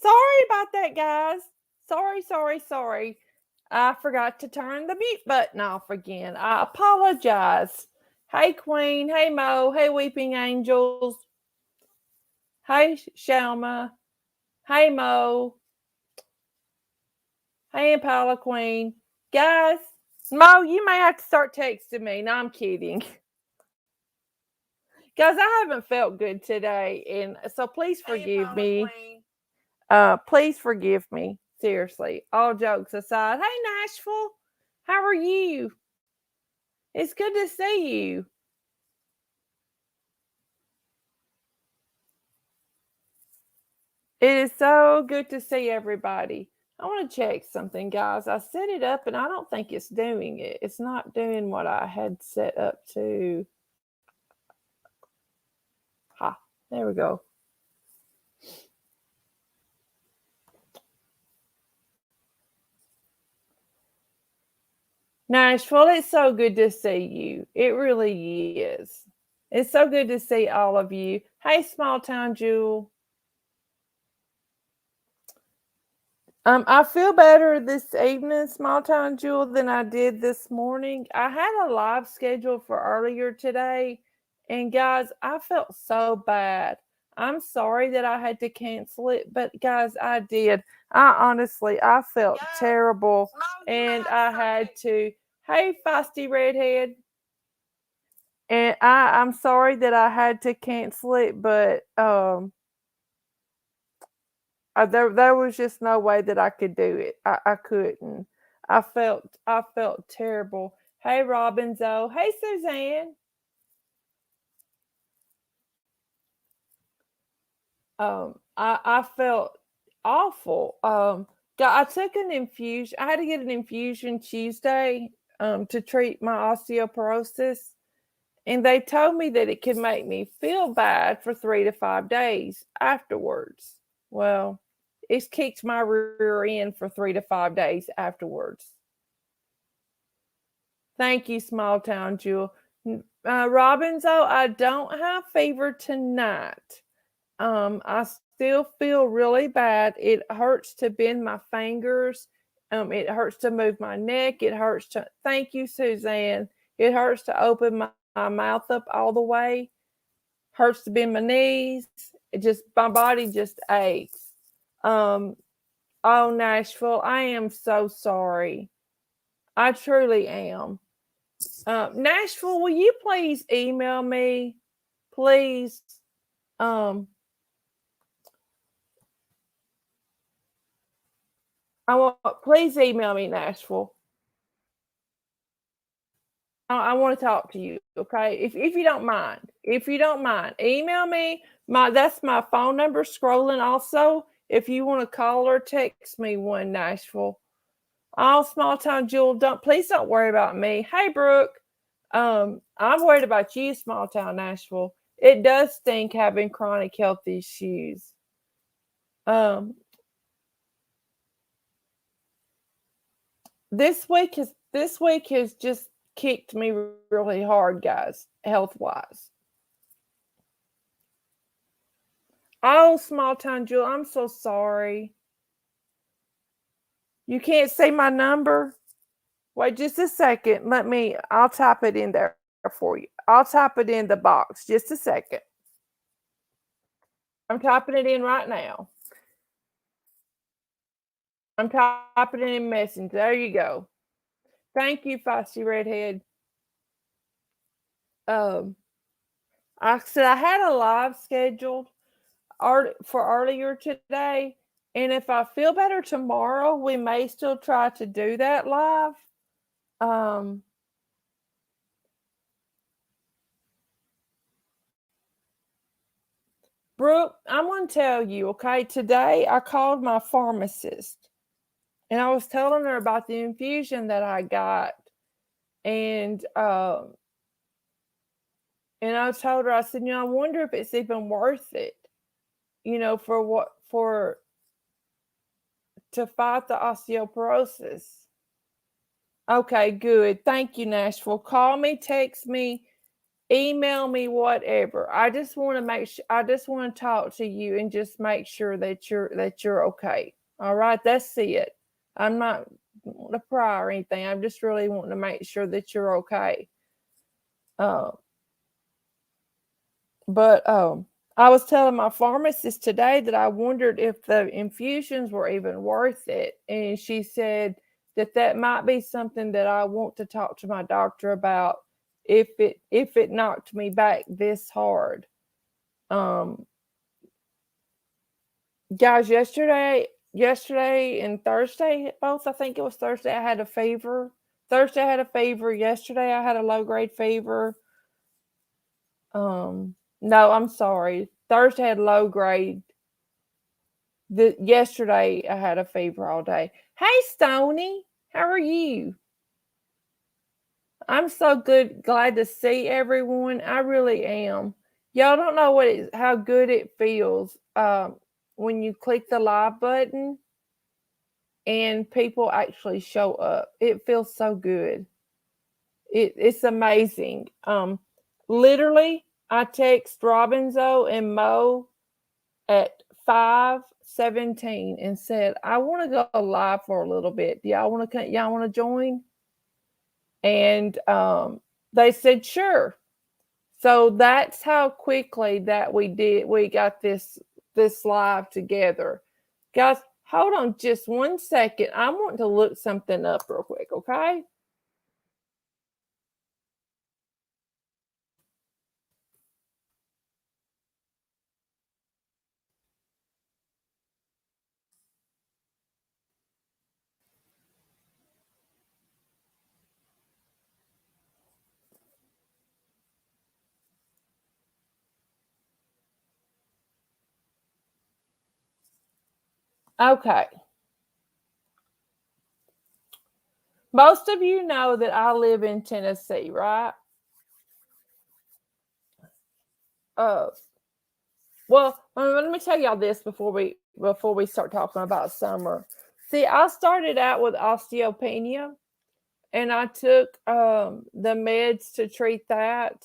Sorry about that, guys. Sorry. I forgot to turn the mute button off again. I apologize. Hey, Queen. Hey, Mo. Hey, Weeping Angels. Hey, Shalma. Hey, Mo. Hey, Impala Queen. Guys, Mo, you may have to start texting me. No, I'm kidding. Guys, I haven't felt good today, and so please forgive me. Please forgive me. Seriously, all jokes aside. Hey, Nashville, how are you? It's good to see you. It is so good to see everybody. I want to check something, guys. I set it up and I don't think it's doing it. It's not doing what I had set up to. Ha, there we go. Nashville, it's so good to see you. It really is. It's so good to see all of you. Hey, small town Jewel. I feel better this evening, small town Jewel, than I did this morning. I had a live schedule for earlier today, and guys, I felt so bad. I'm sorry that I had to cancel it, but guys, I did. I felt terrible, and I had to. Hey, feisty redhead. And I'm sorry that I had to cancel it, but there was just no way that I could do it. I couldn't. I felt terrible. Hey, Robinzo. Hey, Suzanne. I felt awful. I took an infusion. I had to get an infusion Tuesday to treat my osteoporosis. And they told me that it could make me feel bad for 3 to 5 days afterwards. Well, it's kicked my rear end for 3 to 5 days afterwards. Thank you, small town Jewel. Robinzo, I don't have fever tonight. I still feel really bad. It hurts to bend my fingers. It hurts to move my neck. It hurts to. Thank you, Suzanne. It hurts to open my mouth up all the way. Hurts to bend my knees. My body just aches. Um, oh, Nashville, I am so sorry. I truly am. Nashville, will you please email me? Please. Um, please email me, Nashville. I want to talk to you, okay? If you don't mind, email me. That's my phone number scrolling. Also, if you want to call or text me one, Nashville. All small town Jewel, please don't worry about me. Hey, Brooke, I'm worried about you, small town Nashville. It does stink having chronic health issues. Um, this week has just kicked me really hard, guys, health wise. Oh, small town Jewel, I'm so sorry. You can't say my number? Wait just a second. I'll type it in there for you. I'll type it in the box. Just a second. I'm typing it in right now. I'm typing it in Messenger. There you go. Thank you, Feisty Redhead. Um, I said I had a live scheduled for earlier today, and if I feel better tomorrow, we may still try to do that live. Um, Brooke, I'm going to tell you, okay? Today I called my pharmacist and I was telling her about the infusion that I got. And I told her, I said, I wonder if it's even worth it, for to fight the osteoporosis. Okay, good. Thank you, Nashville. Call me, text me. email me, whatever. I just want to make sure. I just want to talk to you and just make sure that you're okay. All right, that's it. I'm not wanting to pry or anything. I'm just really wanting to make sure that you're okay. Uh, but I was telling my pharmacist today that I wondered if the infusions were even worth it, and she said that that might be something that I want to talk to my doctor about if it knocked me back this hard. Um, guys, yesterday and Thursday, both I think it was Thursday, I had a fever. Thursday I had a fever. Yesterday I had a low grade fever. No, I'm sorry. Thursday I had low grade. Yesterday I had a fever all day. Hey Stony, how are you? I'm so glad to see everyone. I really am. Y'all don't know how good it feels when you click the live button and people actually show up. It feels so good. It's amazing. Literally, I text Robinzo and Mo at 5:17 and said, "I want to go live for a little bit. Do y'all want to join?" And they said, "Sure." So that's how quickly that we got this live together. Guys, hold on just 1 second. I want to look something up real quick, okay? Okay. Most of you know that I live in Tennessee, right? Uh, well, let me tell y'all this before we start talking about summer. See, I started out with osteopenia, and I took the meds to treat that.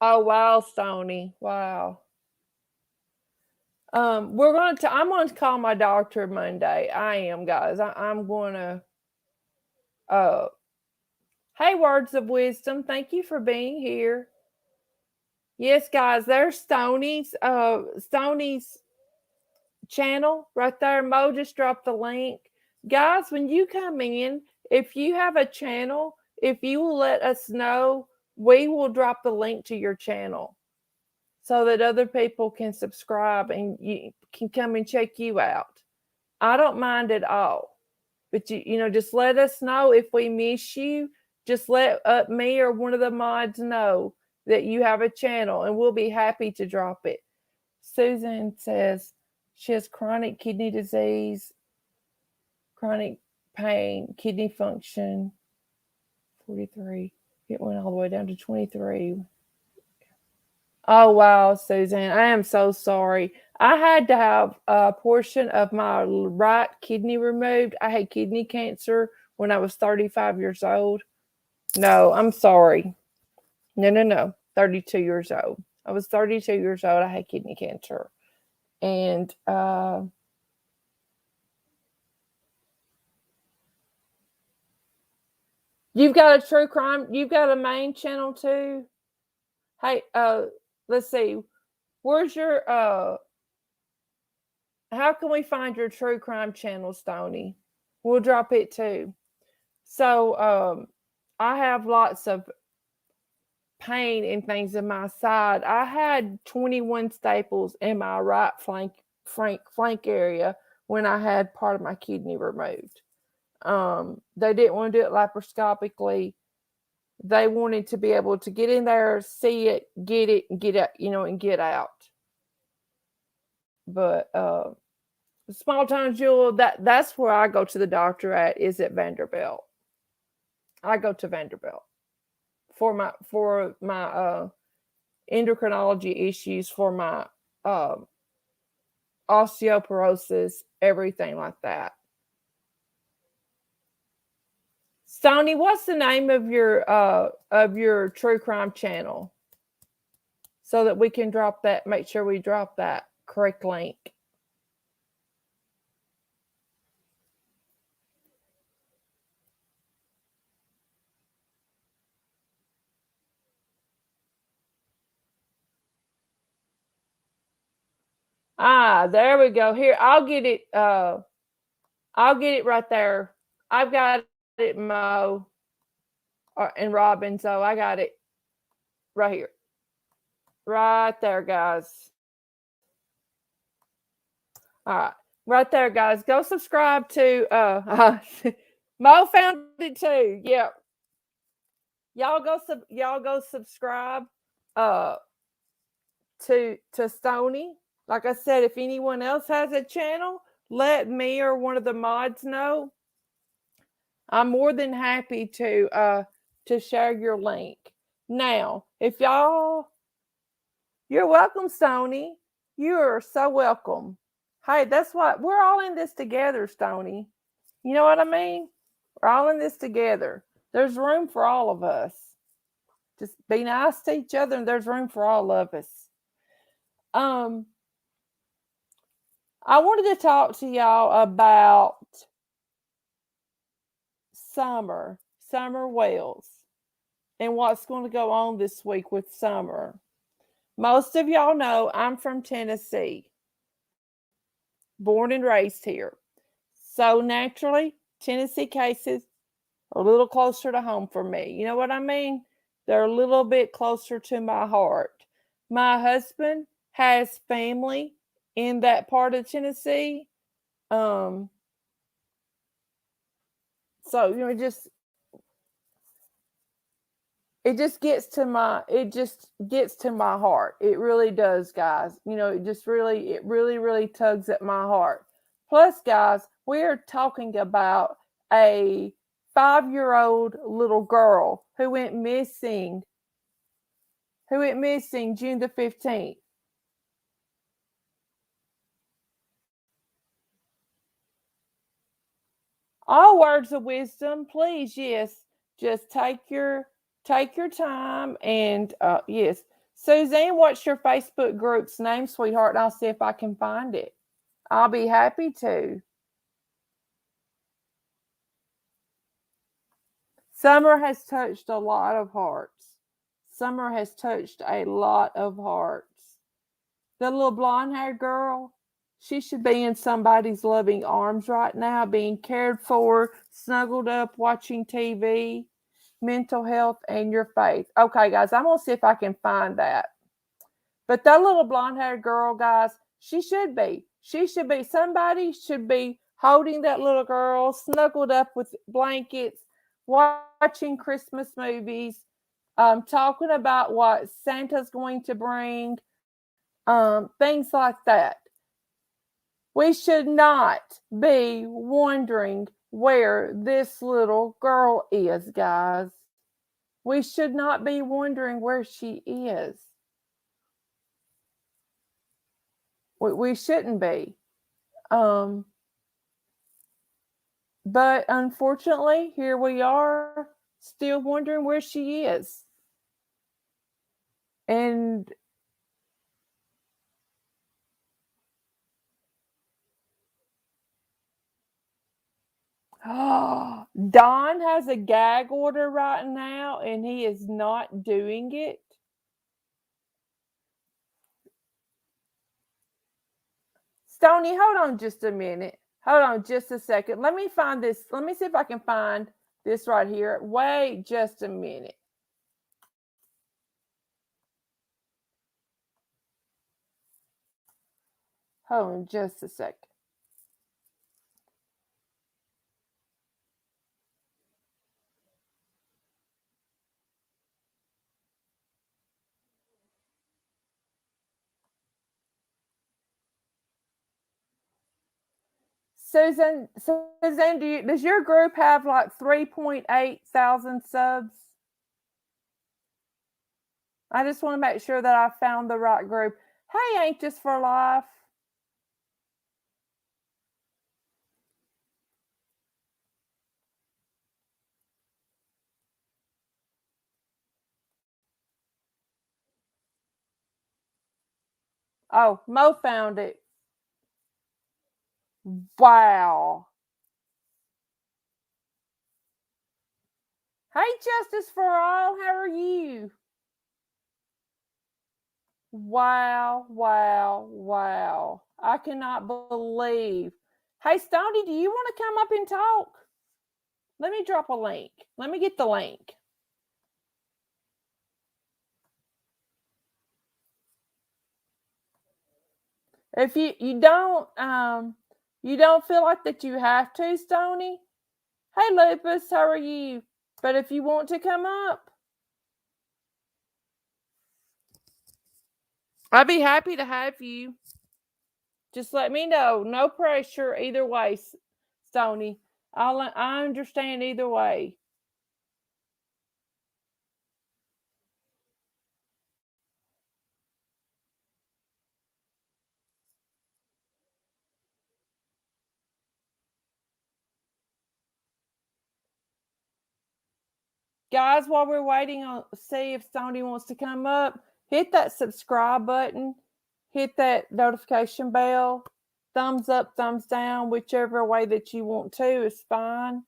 Oh wow, Stony, wow. I'm gonna call my doctor Monday. I am, guys. I'm gonna. Uh, hey, words of wisdom. Thank you for being here. Yes, guys. There's Stony's channel right there. Mo just dropped the link. Guys, when you come in, if you have a channel, if you will let us know, we will drop the link to your channel so that other people can subscribe and you can come and check you out. I don't mind at all. But just let us know if we miss you. Just let me or one of the mods know that you have a channel, and we'll be happy to drop it. Susan says she has chronic kidney disease, chronic pain, kidney function, 43. It went all the way down to 23. Oh, wow, Susan. I am so sorry. I had to have a portion of my right kidney removed. I had kidney cancer when I was 35 years old. No, I'm sorry. No, no, no. 32 years old. I was 32 years old. I had kidney cancer. And you've got a true crime. You've got a main channel too. Hey, let's see. Where's your how can we find your true crime channel, Stony? We'll drop it too. So I have lots of pain and things in my side. I had 21 staples in my right flank area when I had part of my kidney removed. They didn't want to do it laparoscopically. They wanted to be able to get in there, see it, and get out, and get out. But small town Jewel, that's where I go to the doctor is at Vanderbilt. I go to Vanderbilt. for my endocrinology issues, for my osteoporosis, everything like that. Stoney, what's the name of your true crime channel? So that we can drop that, make sure we drop that correct link. Ah, there we go. Here, I'll get it right there. I've got it, Mo and Robin, so I got it right here. Right there, guys. All right. Right there, guys. Go subscribe to Mo found it too. Yeah. Y'all go subscribe to Stony. Like I said, if anyone else has a channel, let me or one of the mods know. I'm more than happy to share your link. Now, if you're welcome, Stony. You are so welcome. Hey, that's what we're all in this together, Stony. You know what I mean? We're all in this together. There's room for all of us. Just be nice to each other, and there's room for all of us. I wanted to talk to y'all about summer Wales, and what's going to go on this week with summer. Most of y'all know I'm from Tennessee, born and raised here. So naturally, Tennessee cases are a little closer to home for me. You know what I mean? They're a little bit closer to my heart. My husband has family in that part of Tennessee. So it just gets to my heart. It really does, guys. It really tugs at my heart. Plus, guys, we're talking about a 5-year-old little girl who went missing June the 15th. All words of wisdom, please. Yes, just take your time, and yes. Suzanne, what's your Facebook group's name, sweetheart? And I'll see if I can find it. I'll be happy to. Summer has touched a lot of hearts. Summer has touched a lot of hearts. The little blonde-haired girl, she should be in somebody's loving arms right now, being cared for, snuggled up, watching TV. Mental health and your faith. Okay, guys, I'm going to see if I can find that. But that little blonde-haired girl, guys, somebody should be holding that little girl, snuggled up with blankets, watching Christmas movies, talking about what Santa's going to bring, things like that. We should not be wondering where this little girl is, guys. We should not be wondering where she is. We shouldn't be. But unfortunately, here we are, still wondering where she is. And Don has a gag order right now, and he is not doing it. Stony, hold on just a minute. Hold on just a second. Let me find this. Let me see if I can find this right here. Wait just a minute. Hold on just a second. Susan, does your group have like 3.8 thousand subs? I just want to make sure that I found the right group. Hey, Anxious for Life. Oh, Mo found it. Wow. Hey, Justice for All, how are you? Wow, wow, wow. I cannot believe. Hey, Stony, do you want to come up and talk? Let me drop a link. Let me get the link. If you don't feel like that you have to, Stony. Hey, Lupus, how are you? But if you want to come up, I'd be happy to have you. Just let me know. No pressure either way, Stony. I understand either way. Guys, while we're waiting on see if Stony wants to come up, hit that subscribe button, hit that notification bell, thumbs up, thumbs down, whichever way that you want to is fine.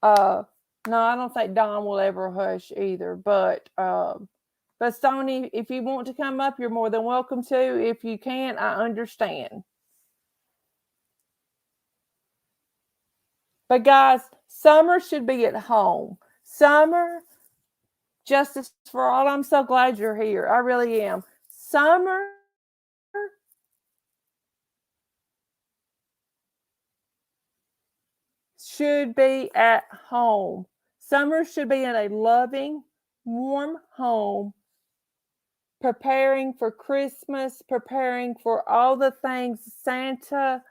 No, I don't think Don will ever hush either. But Stony, if you want to come up, you're more than welcome to. If you can't, I understand. But guys, summer should be at home. Summer, Justice for All. I'm so glad you're here. I really am. Summer should be at home. Summer should be in a loving, warm home, preparing for Christmas, preparing for all the things Santa,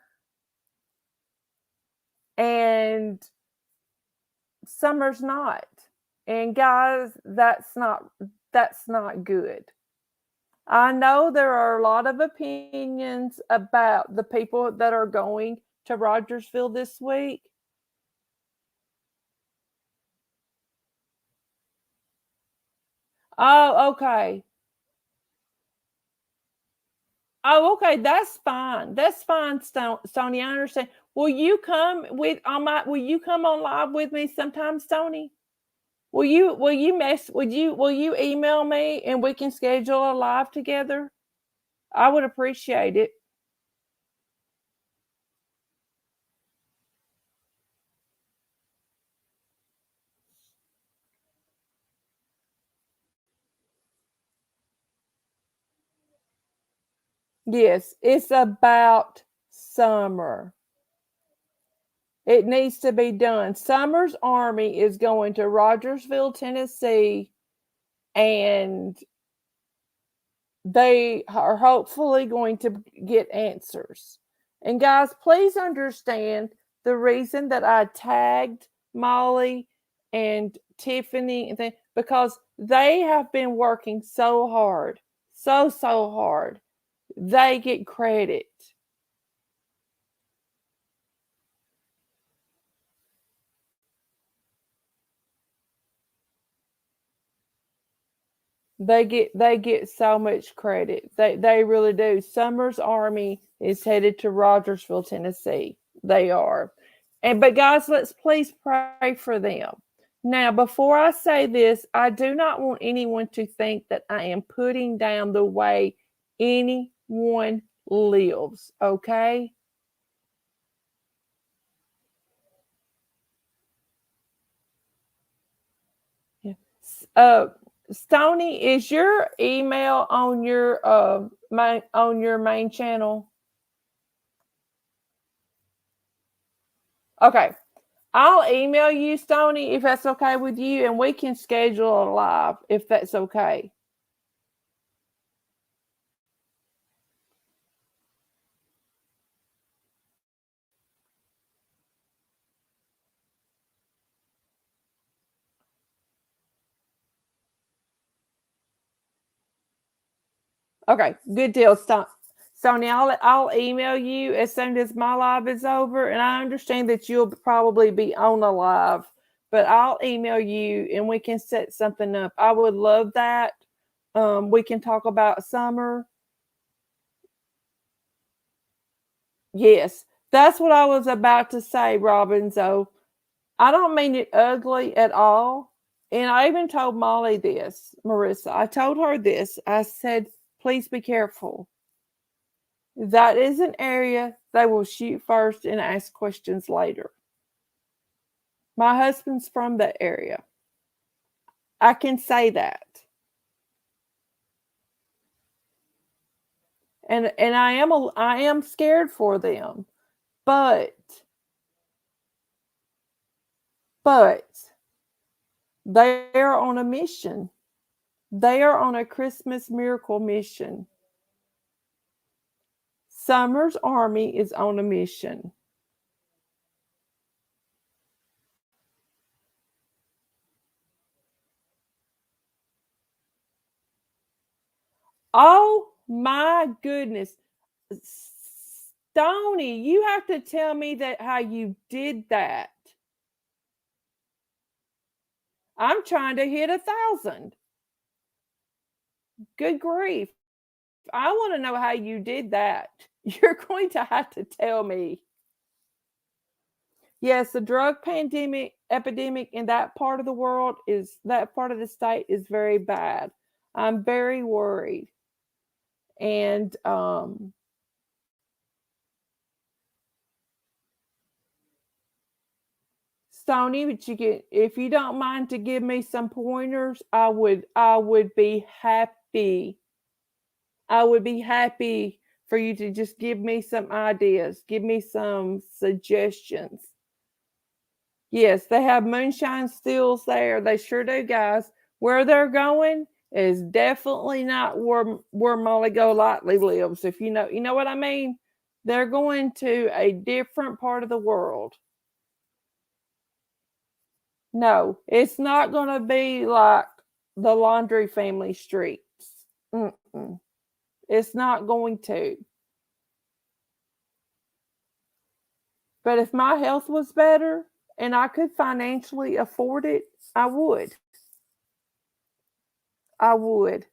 and summer's not. And guys, that's not good. I know there are a lot of opinions about the people that are going to Rogersville this week. Oh, okay. Oh, okay. That's fine. That's fine, Stony. I understand. Will you come on live with me sometime, Stony? Will you email me and we can schedule a live together? I would appreciate it. Yes, it's about summer. It needs to be done. Summer's Army is going to Rogersville, Tennessee, and they are hopefully going to get answers. And guys, please understand the reason that I tagged Molly and Tiffany because they have been working so hard, so hard. They get credit. They get so much credit. They really do. Summer's Army is headed to Rogersville, Tennessee. They are. But guys, let's please pray for them. Now, before I say this, I do not want anyone to think that I am putting down the way anyone lives, okay? Yeah. Uh Stony, is your email on your main channel? Okay. I'll email you, Stony, if that's okay with you, and we can schedule a live if that's okay. Okay, good deal. Stop. Sonia, I'll email you as soon as my live is over, and I understand that you'll probably be on the live, but I'll email you and we can set something up. I would love that. We can talk about summer. Yes, that's what I was about to say, Robin. So I don't mean it ugly at all. And I even told Molly this, Marissa. I told her this. I said, please be careful. That is an area they will shoot first and ask questions later. My husband's from that area. I can say that. And I am scared for them. But but they are on a mission. They are on a Christmas miracle mission. Summer's army is on a mission. Oh my goodness. Stony, you have to tell me that how you did that. I'm trying to hit 1,000. Good grief. I want to know how you did that. You're going to have to tell me. Yes, the drug pandemic epidemic in that part of the world is that part of the state is very bad. I'm very worried. And Stony, would you get if you don't mind to give me some pointers, I would be happy. I would be happy for you to just give me some ideas, give me some suggestions. Yes, they have moonshine stills there. They sure do, guys. Where they're going is definitely not where Molly Golightly lives. If you know what I mean. They're going to a different part of the world. No, it's not going to be like the Laundry Family streets. Mm-mm. It's not going to. But if my health was better and I could financially afford it, I would. I would.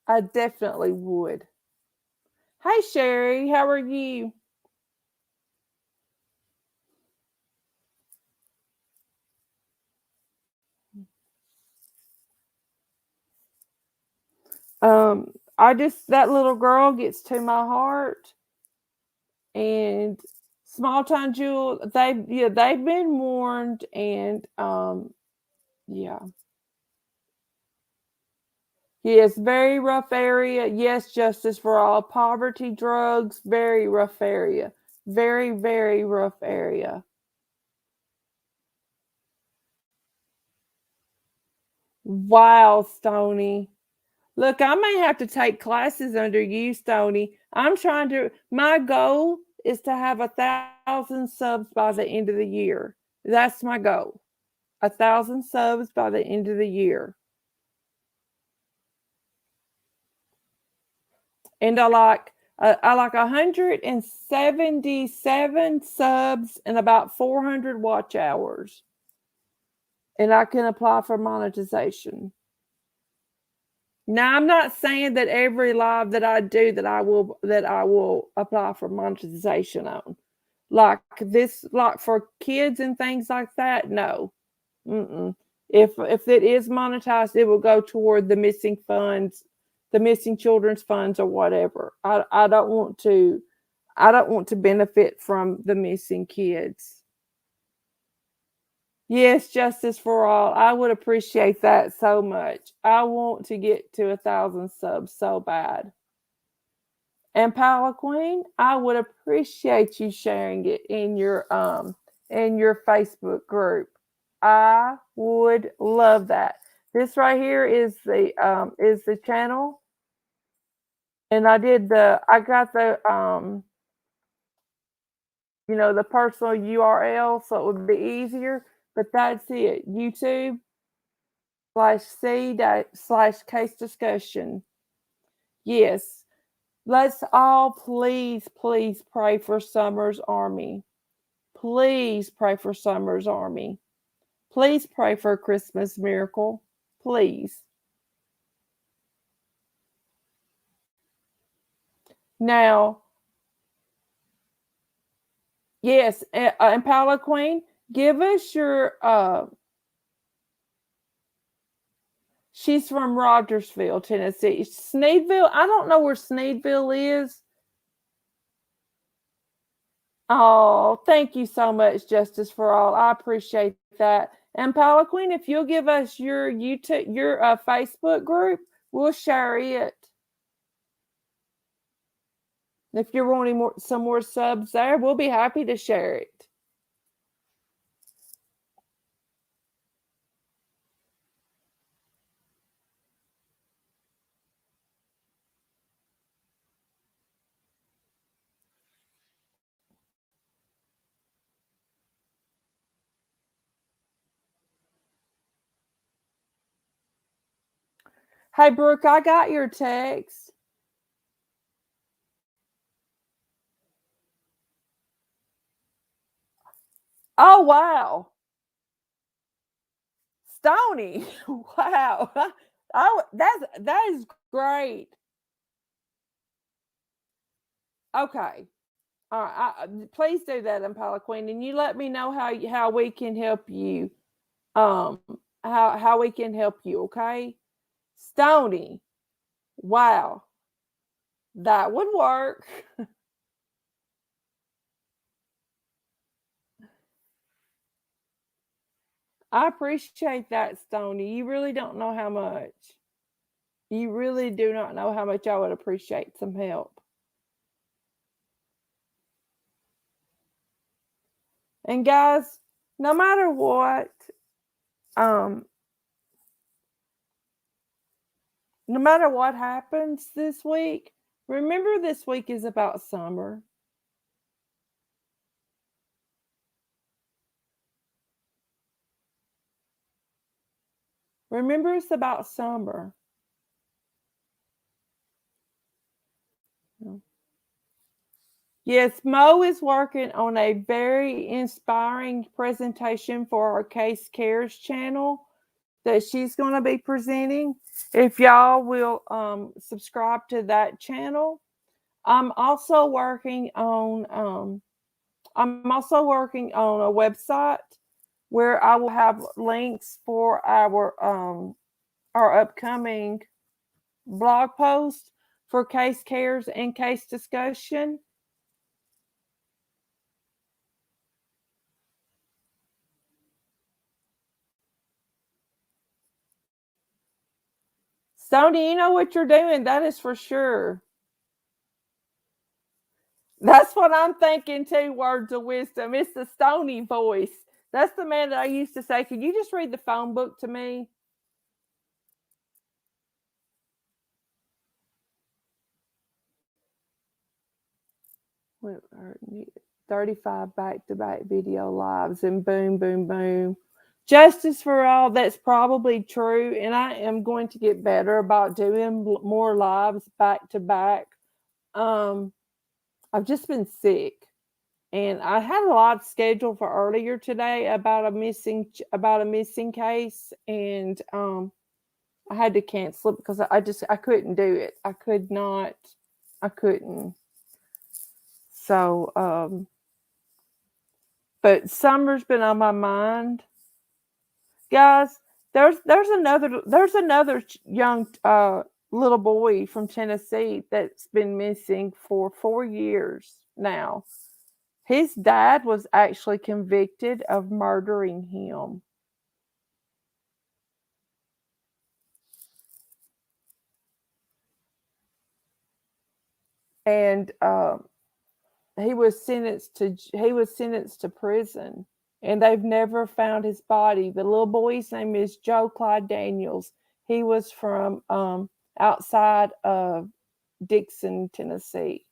I definitely would. Hey Sherry, how are you? I just that little girl gets to my heart, and small town Jewel, they've been warned, and yeah. Yes, very rough area. Yes, justice for all. Poverty, drugs, very rough area. Very, very rough area. Wow, Stony. Look, I may have to take classes under you, Stony. My goal is to have 1,000 subs by the end of the year. That's my goal. 1,000 subs by the end of the year. And I like 177 subs and about 400 watch hours. And I can apply for monetization. Now I'm not saying that every live that I do that I will apply for monetization on. Like this, like for kids and things like that, no. Mm-mm. If it is monetized, it will go toward the missing funds, the missing children's funds or whatever. I don't want to benefit from the missing kids. Yes, justice for all. I would appreciate that so much. I want to get to 1,000 subs so bad. And Paula Queen, I would appreciate you sharing it in your Facebook group. I would love that. This right here is the channel, and I got the personal URL, so it would be easier. But that's it. YouTube/C/ case discussion. Yes. Let's all please, please pray for Summer's army. Please pray for Summer's army. Please pray for a Christmas miracle. Please. Now, yes, and Paula Queen, give us your she's from Rogersville, Tennessee. Sneedville, I don't know where Sneedville is. Oh, thank you so much, Justice for All. I appreciate that. And Paula Queen, if you'll give us your YouTube, your Facebook group, we'll share it. If you're wanting some more subs there, we'll be happy to share it. Hey, Brooke, I got your text. Oh, wow. Stony. Wow. Oh, that is great. Okay. All right. Please do that, Impala Queen, and you let me know how we can help you. Um, how we can help you. Okay. Stony. Wow. That would work. I appreciate that, Stony. You really don't know how much. You really do not know how much I would appreciate some help. And guys, no matter what, um, no matter what happens this week, remember this week is about summer. Remember it's about summer. Yes, Mo is working on a very inspiring presentation for our Case Cares channel that she's going to be presenting. If y'all will subscribe to that channel, I'm also working on a website where I will have links for our upcoming blog posts for Case Cares and Case Discussion. Sony, you know what you're doing. That is for sure. That's what I'm thinking too. Words of wisdom. It's the Stony voice. That's the man that I used to say, could you just read the phone book to me? What are 35 back-to-back video lives and boom, boom, boom. Justice for all, that's probably true. And I am going to get better about doing more lives back to back. I've just been sick. And I had a lot scheduled for earlier today about a missing case, and I had to cancel it because I couldn't do it. I could not. I couldn't. So, but summer's been on my mind, guys. There's another young little boy from Tennessee that's been missing for 4 years now. His dad was actually convicted of murdering him. And he was sentenced to prison, and they've never found his body. The little boy's name is Joe Clyde Daniels. He was from outside of Dixon, Tennessee.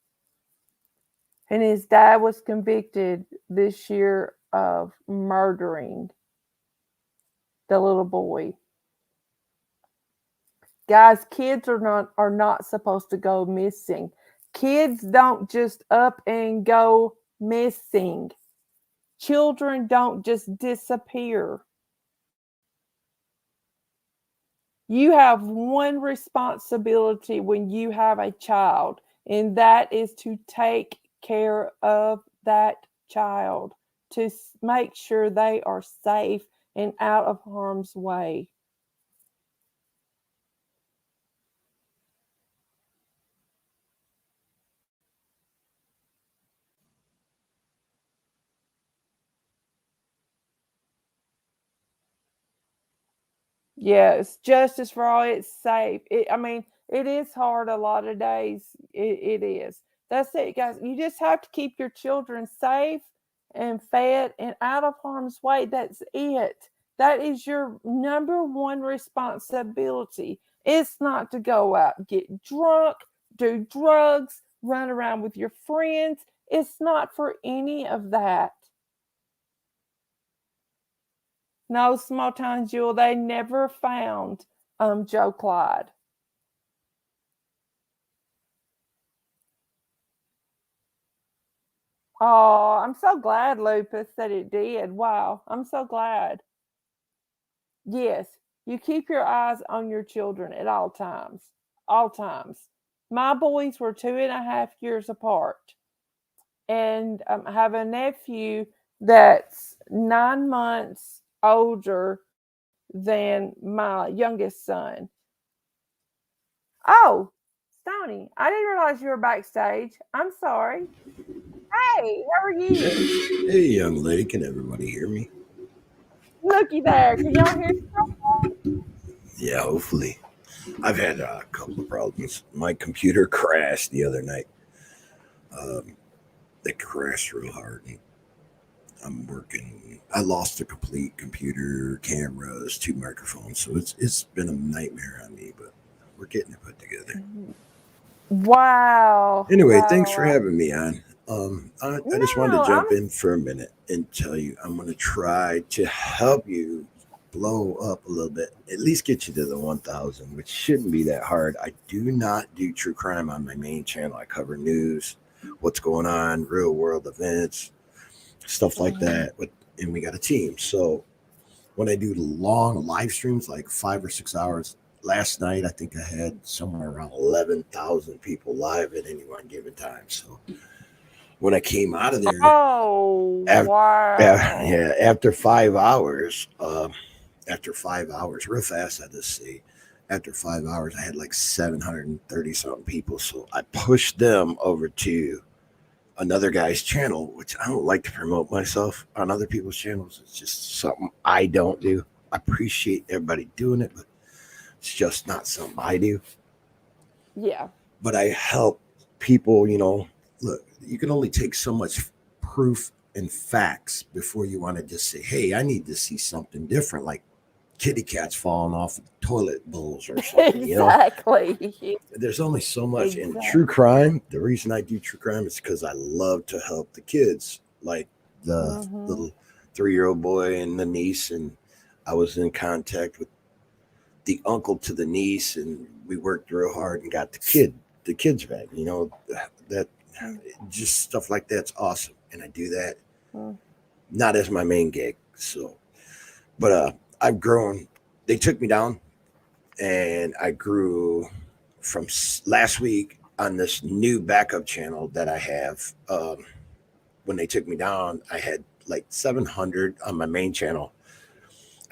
And his dad was convicted this year of murdering the little boy. Guys, kids are not supposed to go missing. Kids don't just up and go missing. Children don't just disappear. You have one responsibility when you have a child, and that is to take care of that child, to make sure they are safe and out of harm's way. Yes, justice for all. It's safe. I mean, it is hard a lot of days. It is. That's it, guys. You just have to keep your children safe and fed and out of harm's way. That's it. That is your number one responsibility. It's not to go out and get drunk, do drugs, run around with your friends. It's not for any of that. No, small town Jewel, they never found Joe Clyde. Oh, I'm so glad, Lupus, that it did. Wow, I'm so glad. Yes, you keep your eyes on your children at all times. All times. My boys were 2.5 years apart. And I have a nephew that's 9 months older than my youngest son. Oh, Stoney, I didn't realize you were backstage. I'm sorry. Hey, how are you? Hey, young lady, can everybody hear me? Looky there. Can y'all hear? Yeah, hopefully. I've had a couple of problems. My computer crashed the other night. Um, it crashed real hard. And I'm working. I lost a complete computer, cameras, 2 microphones, so it's been a nightmare on me. But we're getting it put together. Wow. Anyway, thanks for Wow. having me on. I just wanted to No, jump in for a minute and tell you I'm going to try to help you blow up a little bit, at least get you to the 1,000, which shouldn't be that hard. I do not do true crime on my main channel. I cover news, what's going on, real world events, stuff like Mhm. that. And we got a team. So when I do long live streams, like 5 or 6 hours, last night I think I had somewhere around 11,000 people live at any one given time. So when I came out of there, Oh, after, wow. yeah, after 5 hours, real fast, I just see, after 5 hours, I had like 730 something people. So I pushed them over to another guy's channel, which I don't like to promote myself on other people's channels. It's just something I don't do. I appreciate everybody doing it, but it's just not something I do. Yeah. But I help people, look, you can only take so much proof and facts before you want to just say, hey, I need to see something different, like kitty cats falling off of toilet bowls or something. Exactly. There's only so much in true Exactly. crime. The reason I do true crime is because I love to help the kids, like the Mhm. little 3-year-old boy and the niece. And I was in contact with the uncle to the niece, and we worked real hard and got the kids back. That Mm, just stuff like that's awesome, and I do that mm. not as my main gig. So, but I've grown. They took me down, and I grew from last week on this new backup channel that I have. When they took me down, I had like 700 on my main channel.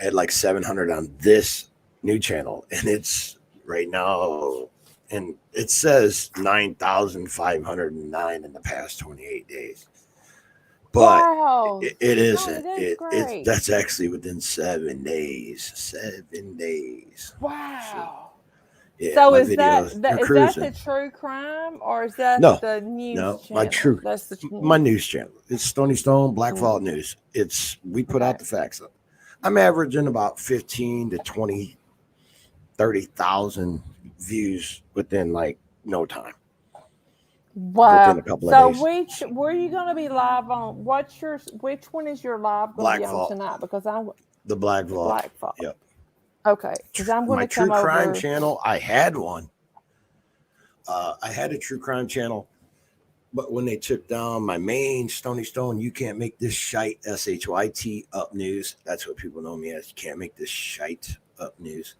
I had like 700 on this new channel, and it's right now, and it says 9,509 in the past 28 days. But Wow, it Stoney, isn't. that's It's great. that's actually within 7 days. 7 days. So Wow. yeah, So my is that videos that they're is that cruising. the true crime or is that No, the news no, my channel? true, That's the my news. news channel. It's Stony Stone Black Mm, Vault News. It's we put okay. out the facts up. I'm averaging about 15 to 20, 30,000 views within like no time. Wow. within a couple of So days. were you going to be live on? Which one is your live going to Black be on Vault, tonight? Because I'm the Black the Vault. Black Fault. Yep. Okay, because I'm going My to come true crime over. channel, I had one. I had a true crime channel, but when they took down my main Stony Stone, you can't make this shite SHYT up news. That's what people know me as. You can't make this shite up news.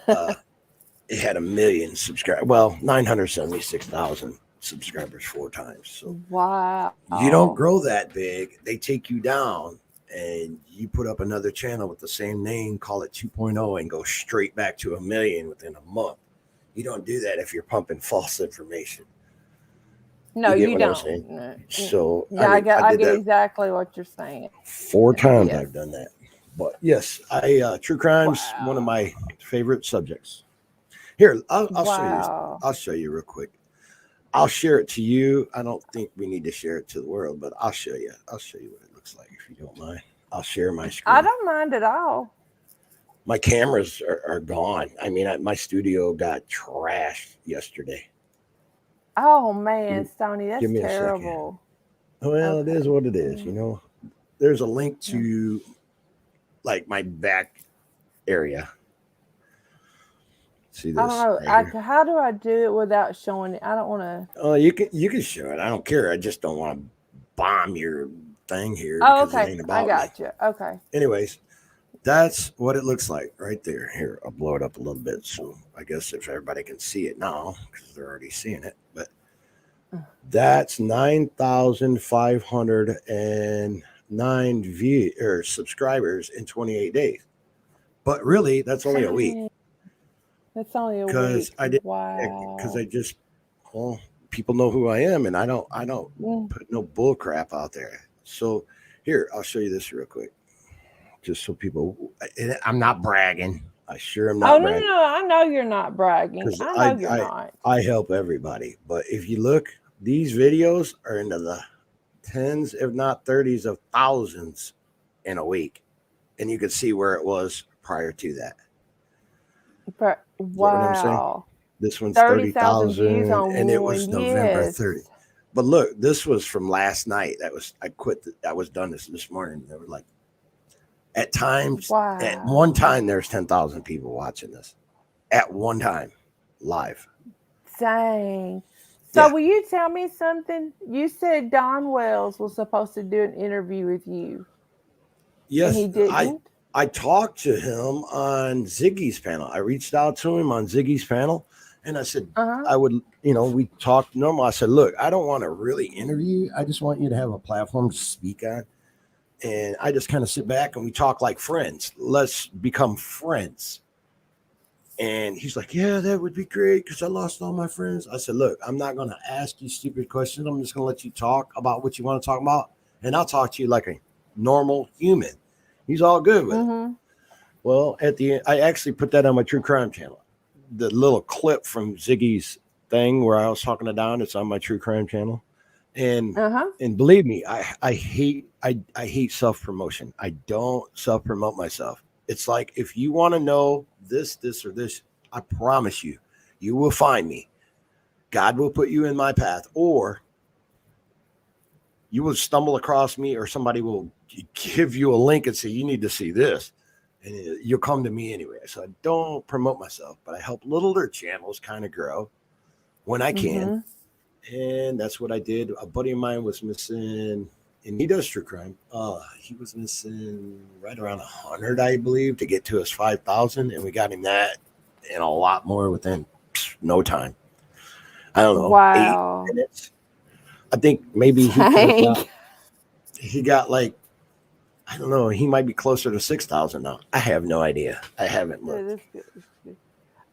It had 1 million subscribers. Well, 976,000 subscribers 4 times. So Wow. you don't grow that big. They take you down and you put up another channel with the same name, call it 2.0, and go straight back to 1 million within a month. You don't do that if you're pumping false information. No, You get you what I'm don't. saying? No. So, Yeah, I I did get that exactly what you're saying. 4 times. Yes. I've done that. But yes, true crime's one of Wow. my favorite subjects. Here, I'll show you. Wow. I'll show you real quick. I'll share it to you. I don't think we need to share it to the world, but I'll show you. I'll show you what it looks like if you don't mind. I'll share my I screen. don't mind at all. My cameras are gone. I mean, my studio got trashed yesterday. Oh man, Give, Stony, give that's me a second. terrible. Well, it is Okay. what it is. You know, there's a link to like my back area. See I this don't know. right here? How do I do it without showing it? I don't want to. Oh, you can show it. I don't care. I just don't want to bomb your thing here Oh, because it okay. ain't I about me. got you. Okay. Anyways, that's what it looks like right there. Here, I'll blow it up a little bit. So I guess if everybody can see it now, because they're already seeing it, but that's 9,509 subscribers in 28 days. But really, that's only a week Dang, that's only a because week. I didn't because Wow. I just well, people know who I am, and I don't Mm. put no bull crap out there. So here, I'll show you this real quick, just so people. I'm not bragging. I sure am Oh not no, no, bragging no! I know you're not bragging. because I know I you're I not. I help everybody. But if you look, these videos are into the tens, if not thirties, of thousands in a week, and you can see where it was prior to that. But You get what I'm saying? wow, This one's 30,000 views 30,000, on and it one. was November 30th. Yes. But look, this was from last night. I quit. I was done this morning. They were like, at one Wow. time, there's 10,000 people watching this at one time, live. Dang. So Yeah. will you tell me something? You said Don Wells was supposed to do an interview with you, and he Yes, didn't. I talked to him on Ziggy's panel. I reached out to him on Ziggy's panel, and I said Uh huh. I would. We talked normal. I said, look, I don't want to really interview you. I just want you to have a platform to speak on. And I just kind of sit back and we talk like friends. Let's become friends. And he's like, yeah, that would be great because I lost all my friends. I said, look, I'm not going to ask you stupid questions. I'm just going to let you talk about what you want to talk about. And I'll talk to you like a normal human. He's all good with it. Mm-hmm. Well, at the end, I actually put that on my true crime channel. The little clip from Ziggy's thing where I was talking to Don, it's on my true crime channel. And Uh huh. and believe me, I hate self promotion. I don't self promote myself. It's like if you want to know this or this, I promise you, you will find me. God will put you in my path, or you will stumble across me, or somebody will give you a link and say you need to see this, and you'll come to me anyway. So I don't promote myself, but I help littler channels kind of grow when I can. Mm-hmm. And that's what I did. A buddy of mine was missing, and he does true crime. He was missing right around 100, I believe, to get to his 5,000, and we got him that and a lot more within no time. I don't know, eight Wow. minutes. I think maybe he could have Dang. got. He got like I don't know. He might be closer to 6,000 now. I have no idea. I haven't Yeah, looked, that's good. That's good.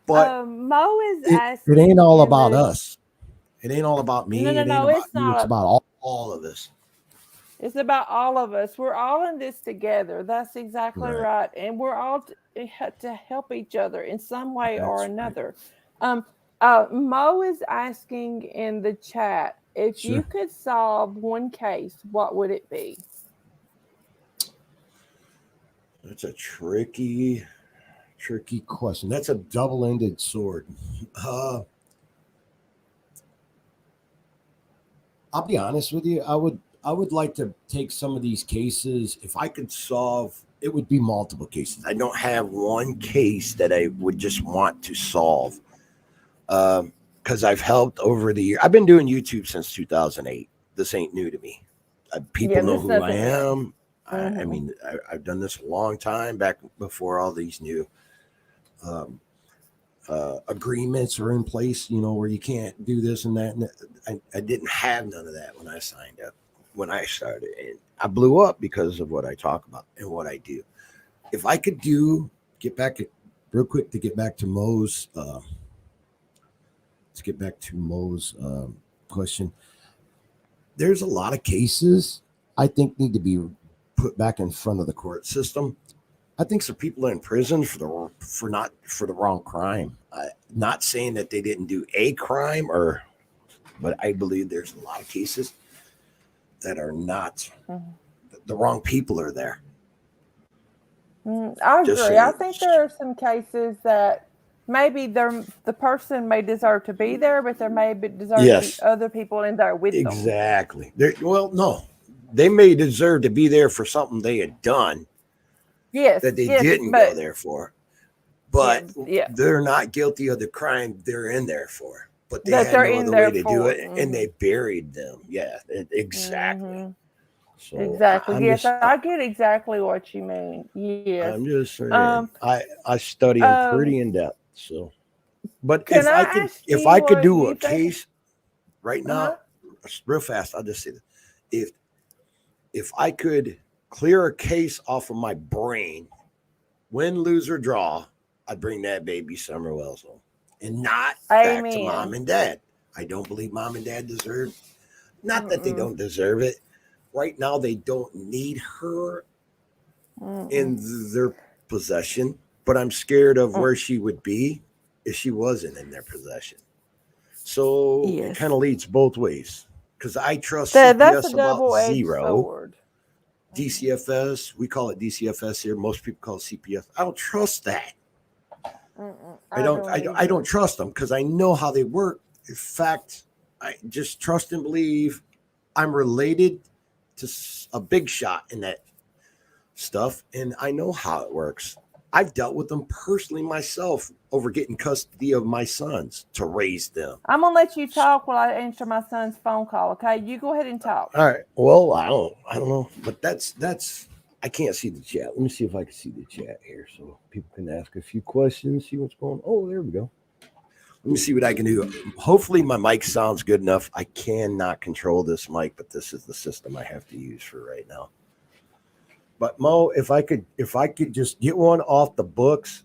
but Mo is it ain't asking all in about the. us. It ain't all about No, me. no, It ain't no. about It's you. It's not. about all of us. It's about all of us. We're all in this together. That's exactly Right. right. And we're all to help each other in some way or That's right. another. Um, Mo is asking in the chat if you Sure. could solve one case, what would it be? That's a tricky question. That's a double-ended sword. Uh, I'll be honest with you. I would like to take some of these cases. If I could solve, it would be multiple cases. I don't have one case that I would just want to solve. Because I've helped over the year. I've been doing YouTube since 2008. This ain't new to me. People know who I am. I mean, I've done this a long time, back before all these new agreements are in place, where you can't do this and that. And I didn't have none of that when I signed up, when I started. And I blew up because of what I talk about and what I do. If I could get back real quick to get back to Mo's, let's get back to Mo's question. There's a lot of cases I think need to be put back in front of the court system. I think some people are in prison for the wrong crime. Not saying that they didn't do a crime, but I believe there's a lot of cases that are not. The wrong people are there. I agree. I think there are some cases that maybe the person may deserve to be there, but there may deserve to be other people in there with them. Exactly. Well, no, they may deserve to be there for something they had done. Yes, that they didn't go there for, but they're not guilty of the crime they're in there for. But they had no other way to do it, and they buried them. Yeah, exactly. So exactly. Yes, I get exactly what you mean. Yes. I'm just saying. I study them pretty in depth. So, but if I could do a case right now, real fast, I'll just say this: if I could clear a case off of my brain, win, lose, or draw, I'd bring that baby Summer Wells home and not back to mom and dad. I don't believe mom and dad deserve, not that they don't deserve it. Right now, they don't need her in their possession, but I'm scared of where she would be if she wasn't in their possession. So it kind of leads both ways, because I trust CPS about zero. Sword. DCFS, we call it DCFS here. Most people call it CPS. I don't trust that. I don't trust them because I know how they work. In fact, I just trust and believe I'm related to a big shot in that stuff, and I know how it works. I've dealt with them personally myself over getting custody of my sons to raise them. I'm gonna let you talk while I answer my son's phone call. Okay, you go ahead and talk. All right. Well, I don't know, but that's. I can't see the chat. Let me see if I can see the chat here, so people can ask a few questions, see what's going on. Oh, there we go. Let me see what I can do. Hopefully, my mic sounds good enough. I cannot control this mic, but this is the system I have to use for right now. But Mo, if I could just get one off the books,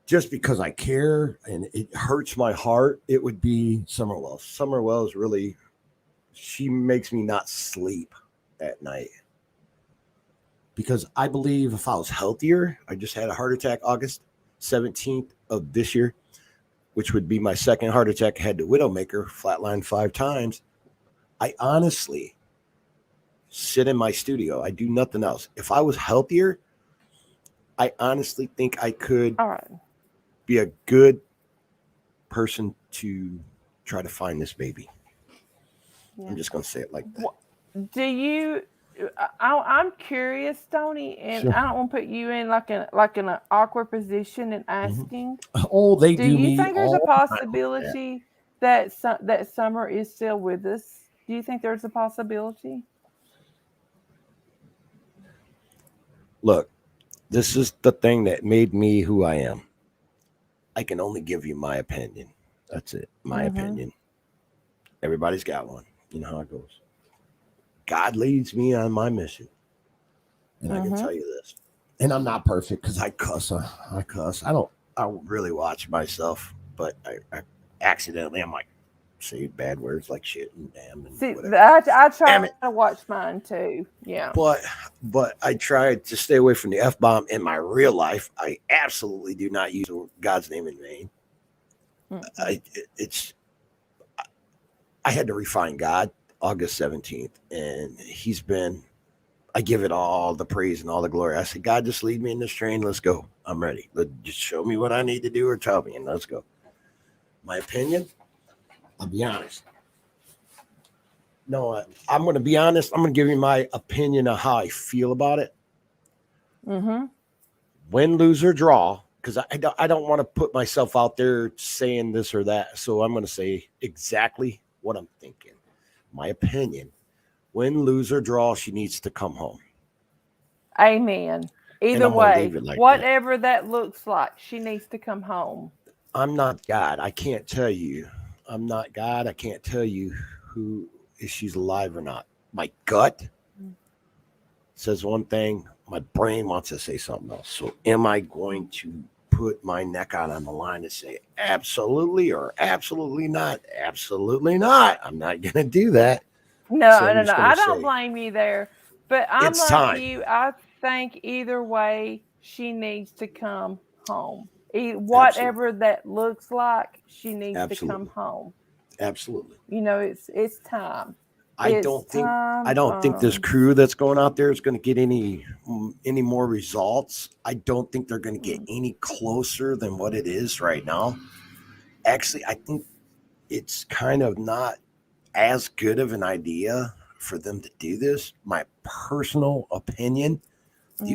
just because I care and it hurts my heart, it would be Summer Wells. Summer Wells really, she makes me not sleep at night. Because I believe if I was healthier, I just had a heart attack August 17th of this year, which would be my second heart attack. I had the Widowmaker, flatlined 5 times. I honestly sit in my studio. I do nothing else. If I was healthier, I honestly think I could be a good person to try to find this baby. Yeah. I'm just going to say it like that. Do you... I'm curious, Tony, and I don't want to put you in like an awkward position in asking. Oh, they do you think there's a possibility that Summer is still with us? Do you think there's a possibility? Look, this is the thing that made me who I am. I can only give you my opinion. That's it. My opinion. Everybody's got one. You know how it goes. God leads me on my mission. And I can tell you this. And I'm not perfect because I cuss. I don't really watch myself, but I accidentally, I'm like, say bad words like shit and damn. And see, I try to watch mine too. Yeah. But I try to stay away from the F-bomb in my real life. I absolutely do not use God's name in vain. I had to refine God August 17th, and I give it all the praise and all the glory. I said, God, just lead me in this train. Let's go. I'm ready. Just show me what I need to do or tell me, and let's go. My opinion, I'll be honest. No, I'm going to be honest. I'm going to give you my opinion of how I feel about it. Mm-hmm. Win, lose, or draw, because I don't want to put myself out there saying this or that. So I'm going to say exactly what I'm thinking. My opinion. Win, lose, or draw, she needs to come home. Amen. And Either I'm going to way, leave it like that. whatever that looks like, she needs to come home. I'm not God. I can't tell you. I'm not God. I can't tell you who if she's alive or not. My gut says one thing. My brain wants to say something else. So am I going to put my neck out on the line and say absolutely or absolutely not? Absolutely not. I'm not going to do that. So No, I'm no, just no. going I to don't say blame you there. But I'm it's like time. you. I think either way, she needs to come home. Absolutely. Whatever that looks like, she needs to come Absolutely. home. Absolutely. It's time. I It's don't think I time. don't think this crew that's going out there is going to get any more results. I don't think they're going to get any closer than what it is right now. Actually, I think it's kind of not as good of an idea for them to do this. My personal opinion. Mm,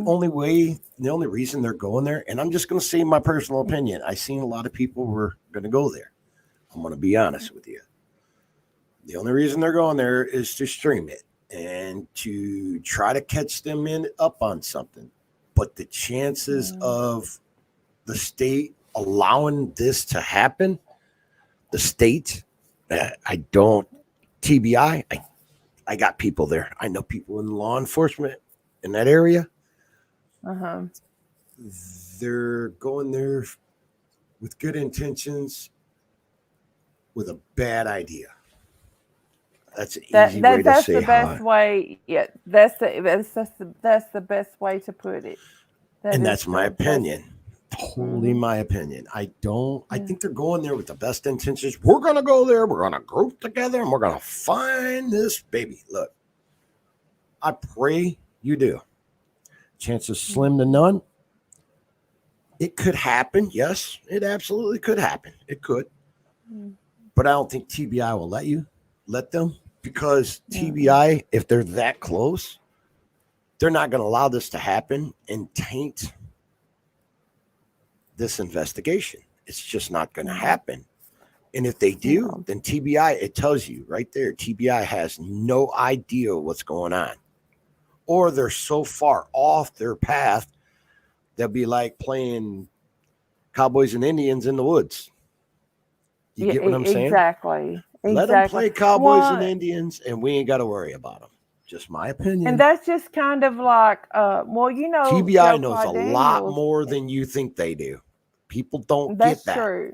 The only reason they're going there, and I'm just going to say my personal opinion. I seen a lot of people were going to go there. I'm going to be honest with you. The only reason they're going there is to stream it and to try to catch them up on something. But the chances mm, of the state allowing this to happen, the state, I don't, TBI, I got people there. I know people in law enforcement in that area. uh-huh. They're going there with good intentions, with a bad idea. That's an easy way to That's say the how. best way. Yeah, that's the best way to put it. That And is that's my the best. opinion. Totally Mm-hmm. my opinion. I Yeah. think they're going there with the best intentions. We're going to go there. We're going to group together and we're going to find this baby. Look, I pray you do. Chances slim to none. It could happen. Yes, it absolutely could happen. It could. Mm-hmm. But I don't think TBI will let them, because Mm-hmm. TBI, if they're that close, they're not going to allow this to happen and taint this investigation. It's just not going to Mm-hmm. happen. And if they do, No. then TBI, it tells you right there, TBI has no idea what's going on. Or they're so far off their path, they'll be like playing cowboys and Indians in the woods. You Yeah, get what I'm saying? exactly. Let them Exactly. play cowboys and Well, Indians, and we ain't got to worry about them. Just my and opinion. that's just kind of like, TBI Joe knows a Clyde lot Daniels. more than you think they do. People don't get That's that. true.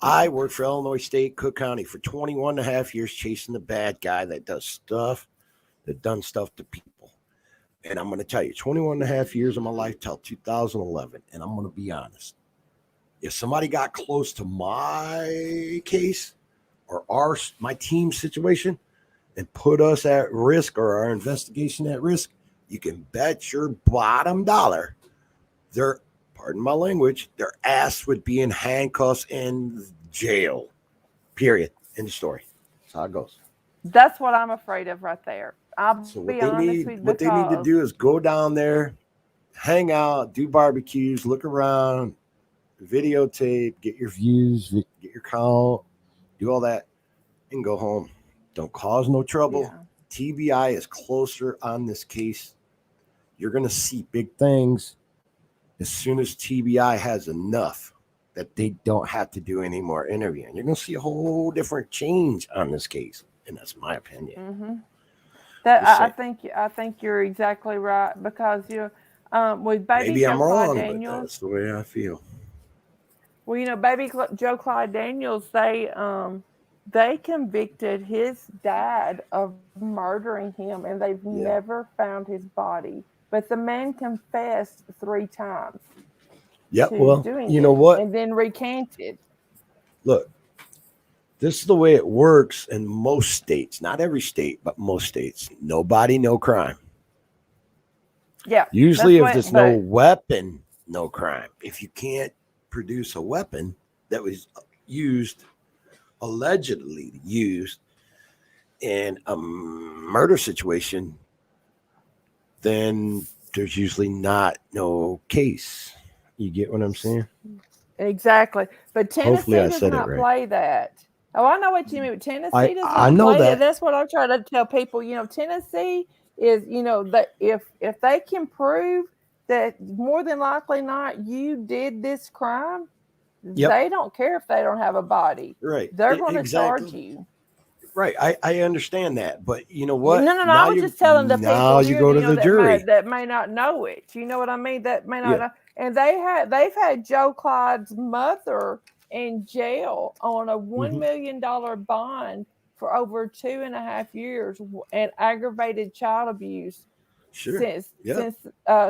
I worked for Illinois State, Cook County for 21 and a half years chasing the bad guy that done stuff to people. And I'm going to tell you, 21 and a half years of my life till 2011. And I'm going to be honest. If somebody got close to my case or my team situation and put us at risk or our investigation at risk, you can bet your bottom dollar their, pardon my language, their ass would be in handcuffs in jail. Period. End of story. That's how it goes. That's what I'm afraid of right there. I'll So be honest with you what they need to because do is go down there, hang out, do barbecues, look around, videotape, get your views, get your count, do all that, and go home. Don't cause no trouble. yeah. TBI is closer on this case. You're going to see big things as soon as TBI has enough that they don't have to do any more interviewing. You're going to see a whole different change on this case. And that's my opinion. Mm-hmm. That Just saying. I think you're exactly right because with baby Maybe Joe I'm Clyde wrong, but Daniels, that's the way I feel. well, Joe Clyde Daniels, they convicted his dad of murdering him, and they've Yeah. never found his body. But the man confessed 3 times Yeah. to Well, doing you know it, what? and then recanted. Look, this is the way it works in most states. Not every state, but most states. Nobody, no crime. Yeah, Usually, that's if what. there's no But weapon, no crime. If you can't produce a weapon that was used, allegedly used in a murder situation, then there's usually not no case. You get what I'm saying? Exactly. But Hopefully Tennessee I does said it not right. play that. Oh, I know what you mean. But Tennessee does I not know play that. that. That's what I'm trying to tell people. Tennessee is, that if they can prove that more than likely not you did this crime, Yep. they don't care if they don't have a body. Right. They're going to charge Exactly. you. Right. I understand that. But you know No, what? no, no. I was just telling the people Now you here, go to the jury. that may not know it. You know what I mean? That may not Yeah. know. And they've had Joe Clyde's mother in jail on a Hmm. $1 million bond for over 2.5 years and aggravated child abuse Sure. since Yeah.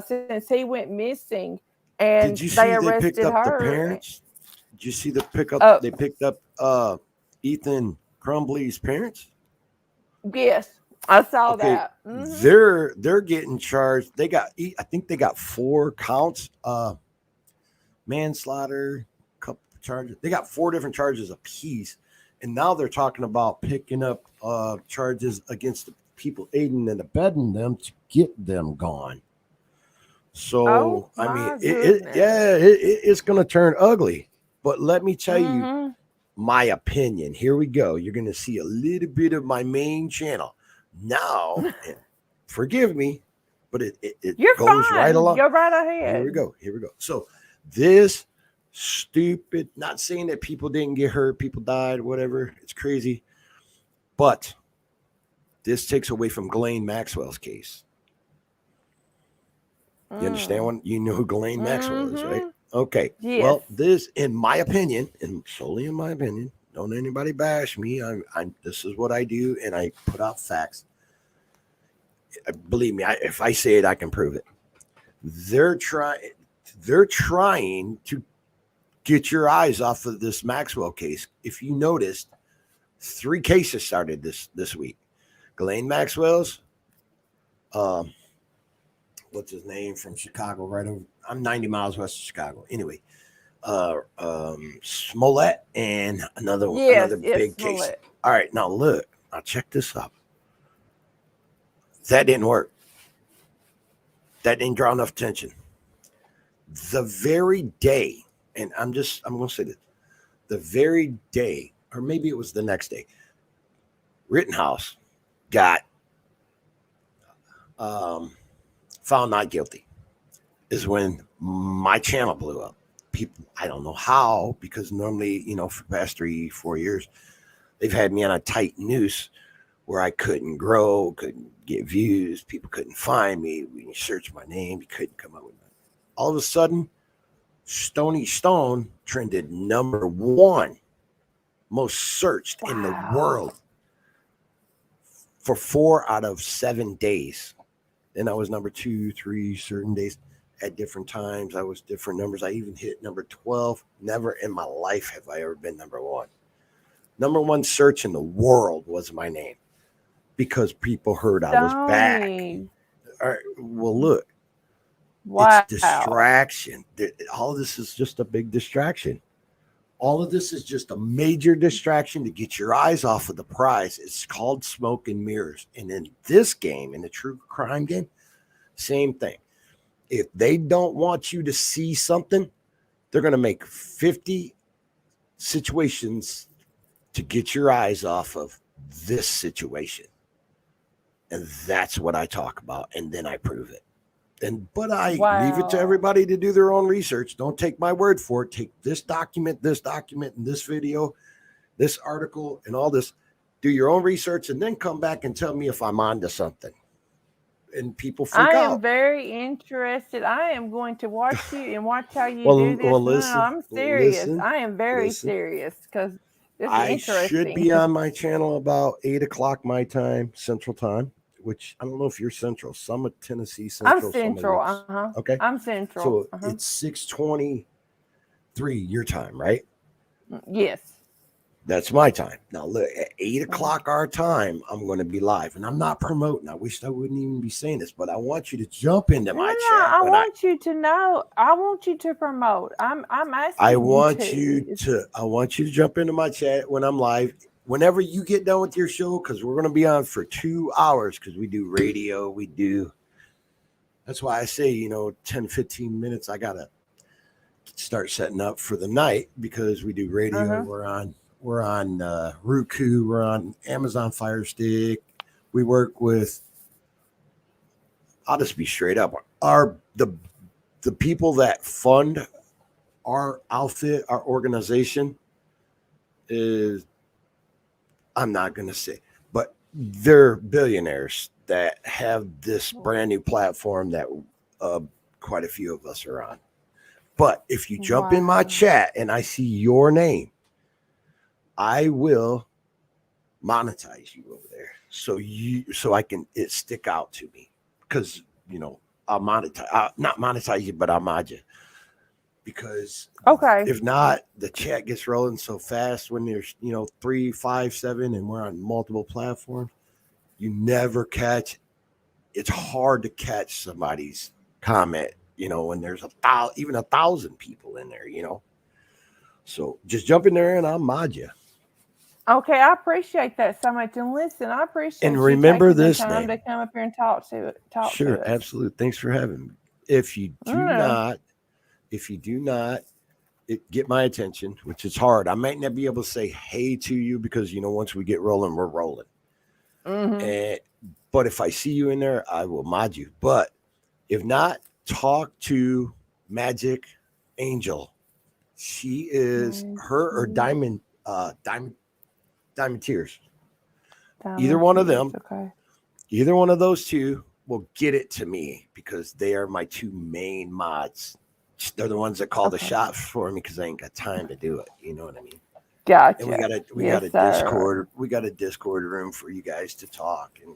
since he went missing, and Did you they see they picked arrested up the her. parents? Did you see the pickup? Uh, They picked up Ethan Crumbly's parents. yes, I saw Okay, that. they're getting charged. I think they got 4 counts. Manslaughter, couple charges. They got 4 different charges apiece, and now they're talking about picking up charges against the people aiding and abetting them to get them gone. Oh So I mean, my goodness. it's going to turn ugly. But let me tell you Mm-hmm. my opinion. Here we go. You're going to see a little bit of my main channel now. And forgive me, but it You're goes right fine. along. Go right Here we ahead. go. Here we go. So this stupid, not saying that people didn't get hurt, people died, whatever. It's crazy. But this takes away from Ghislaine Maxwell's case. You understand Mm. what you know who Ghislaine Maxwell is, right? Mm-hmm. Okay. Yes. Well, this, in my opinion, and solely in my opinion, don't anybody bash me. I'm. This is what I do, and I put out facts. Believe me, if I say it, I can prove it. They're trying. They're trying to get your eyes off of this Maxwell case. If you noticed, 3 cases started this week. Ghislaine Maxwell's. Um, what's his name from Chicago? Right over. I'm 90 miles west of Chicago. Anyway, Smollett and Yes. another Yes. big case. Smollett. All right, now look. Now check this out. That didn't work. That didn't draw enough attention. The very day, and I'm gonna say this, the very day, or maybe it was the next day, Rittenhouse got um, found not guilty. Is when my channel blew up. People, I don't know how, because normally, for the past 3-4 years, they've had me on a tight noose where I couldn't grow, couldn't get views, people couldn't find me. When you search my name, you couldn't come up with it. All of a sudden, Stony Stone trended #1 most searched in the Wow. world for 4 out of 7 days. Then I was number 2, 3 certain days. At different times, I was different numbers. I even hit number 12. Never in my life have I ever been #1. #1 search in the world was my name because people heard I was back. Tony. All right, well, look, it's Wow. distraction. All of this is just a big distraction. All of this is just a major distraction to get your eyes off of the prize. It's called smoke and mirrors. And in this game, in the true crime game, same thing. If they don't want you to see something, they're going to make 50 situations to get your eyes off of this situation. And that's what I talk about. And then I prove it. But I leave it to Wow. everybody to do their own research. Don't take my word for it. Take this document, and this video, this article, and all this. Do your own research and then come back and tell me if I'm onto something. And people freak I am out. very interested. I am going to watch you and watch how you do Well, this. No, I'm serious. listen, I am very listen. serious because this is I should interesting. be on my channel about 8 o'clock my time, Central Time, which I don't know if you're Central. Some of Tennessee I'm Central, some of central. it's Uh-huh. okay. I'm central. So Uh-huh. it's 6:23 your time, right? Yes. That's my time. Now look, at 8 Mhm. o'clock our time, I'm going to be live, and I'm not promoting. I wish I wouldn't even be saying this, but I want you to jump into No, no, my no. chat I when want you to know. I want you to promote. I'm I asking you want to. you to jump into my chat when I'm live. whenever you get done with your show, because we're going to be on for 2 hours, because we do radio, that's why I say, 10, 15 minutes, I got to start setting up for the night, because we do radio. We're on Roku, we're on Amazon Fire Stick. We work with, I'll just be straight up, the people that fund our outfit, our organization, is, I'm not going to say, but they're billionaires that have this brand new platform that quite a few of us are on. But if you jump in my chat and I see your name, I will monetize you over there. So I can it stick out to me, because I'll not monetize you, but I'll mod you. Because if not, the chat gets rolling so fast when there's 3, 5, 7, and we're on multiple platforms. You never catch. It's hard to catch somebody's comment, when there's even 1,000 people in there, So just jump in there and I'll mod you. Okay, I appreciate that so much. And listen, I appreciate and remember you taking this the time name. to come up here and talk to Sure, us. absolutely. Thanks for having me. If you do not get my attention, which is hard, I might not be able to say hey to you, because once we get rolling, we're rolling. But if I see you in there, I will mod you. But if not, talk to Magic Angel. She is her or Diamond Tears. Either one of them. Okay. Either one of those two will get it to me, because they are my two main mods. They're the ones that call the shots for me, because I ain't got time to do it. You know what I mean? Gotcha. And we got a Discord. We got a Discord room for you guys to talk, and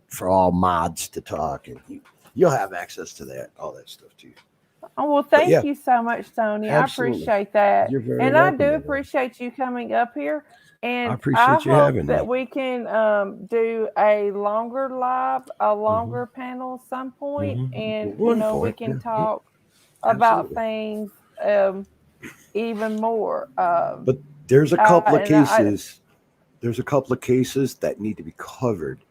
for all mods to talk, and you'll have access to all that stuff too. Oh, well, thank you so much, Tony. Absolutely. I appreciate that. You're very and welcome, I do appreciate you coming up here. And I appreciate you having me. That we can do a longer panel at some point, and we can talk about things even more. But there's a couple of cases. There's a couple of cases that need to be covered,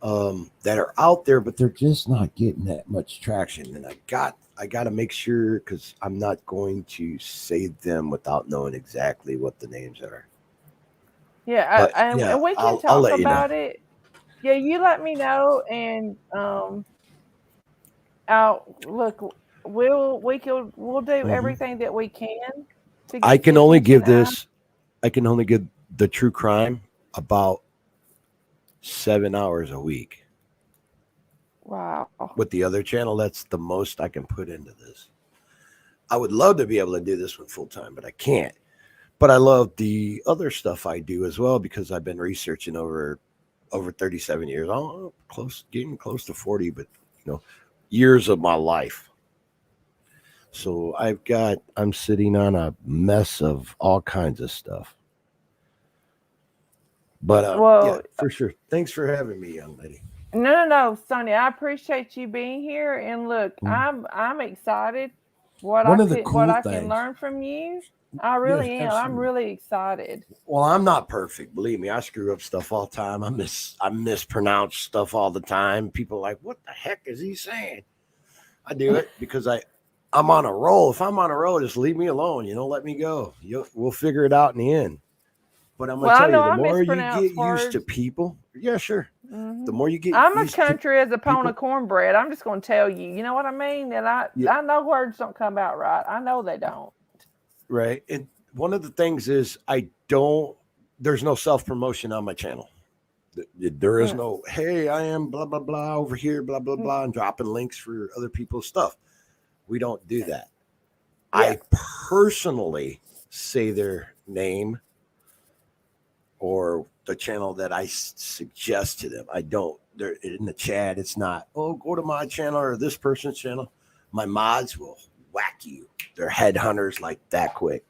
that are out there, but they're just not getting that much traction. And I got to make sure, because I'm not going to say them without knowing exactly what the names are. Yeah, and we can talk about it. Yeah, you let me know, and we'll do everything that we can. I can only give the true crime about 7 hours a week. Wow. With the other channel, that's the most I can put into this. I would love to be able to do this one full time, but I can't. But I love the other stuff I do as well, because I've been researching over 37 years. Getting close to 40, but years of my life. So I'm sitting on a mess of all kinds of stuff. But for sure. Thanks for having me, young lady. No, Sonny. I appreciate you being here. And look, I'm excited what I can learn from you. I really am. Absolutely. I'm really excited. Well, I'm not perfect. Believe me, I screw up stuff all the time. I mispronounce stuff all the time. People are like, what the heck is he saying? I do it because I'm on a roll. If I'm on a roll, just leave me alone. Let me go. We'll figure it out in the end. But I'm going to tell you, the more you get used to people, yeah, sure. Mm-hmm. The more you get I'm as country as a pound of cornbread. I'm just going to tell you. You know what I mean? And I know words don't come out right. I know they don't. Right. And one of the things is there's no self-promotion on my channel. There is no, hey, I am blah, blah, blah over here, blah, blah, blah, and dropping links for other people's stuff. We don't do that. Yeah. I personally say their name or the channel that I suggest to them. I don't. They're in the chat. It's not, go to my channel or this person's channel. My mods will whack you. They're headhunters like that quick.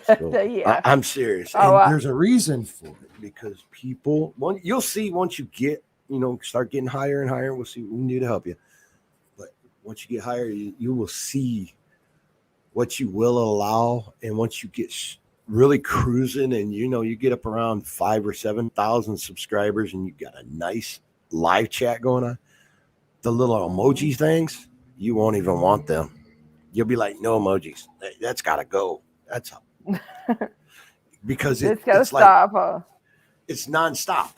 So yeah. I'm serious. And there's a reason for it, because people, you'll see once you get, start getting higher and higher, we'll see what we need to help you. But once you get higher, you will see what you will allow. And once you get really cruising and you get up around 5 or 7,000 subscribers and you got a nice live chat going on, the little emoji things, you won't even want them. You'll be like, no emojis. That's got to go. That's because It's gotta it's like stop, huh? it's nonstop.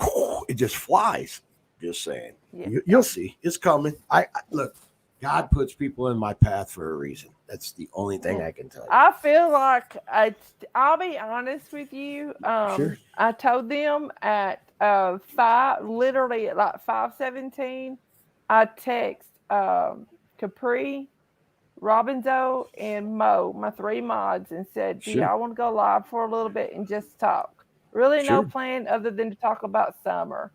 It just flies. Just saying. Yeah. You'll see. It's coming. I look. God puts people in my path for a reason. That's the only thing I can tell you. I feel like I'll be honest with you. Sure. I told them at literally at like 5:17, I text Capri, Robinzo, and Mo, my 3 mods, and said, "Do Sure. y'all want to go live for a little bit and just talk?" Really, no Sure. plan other than to talk about summer.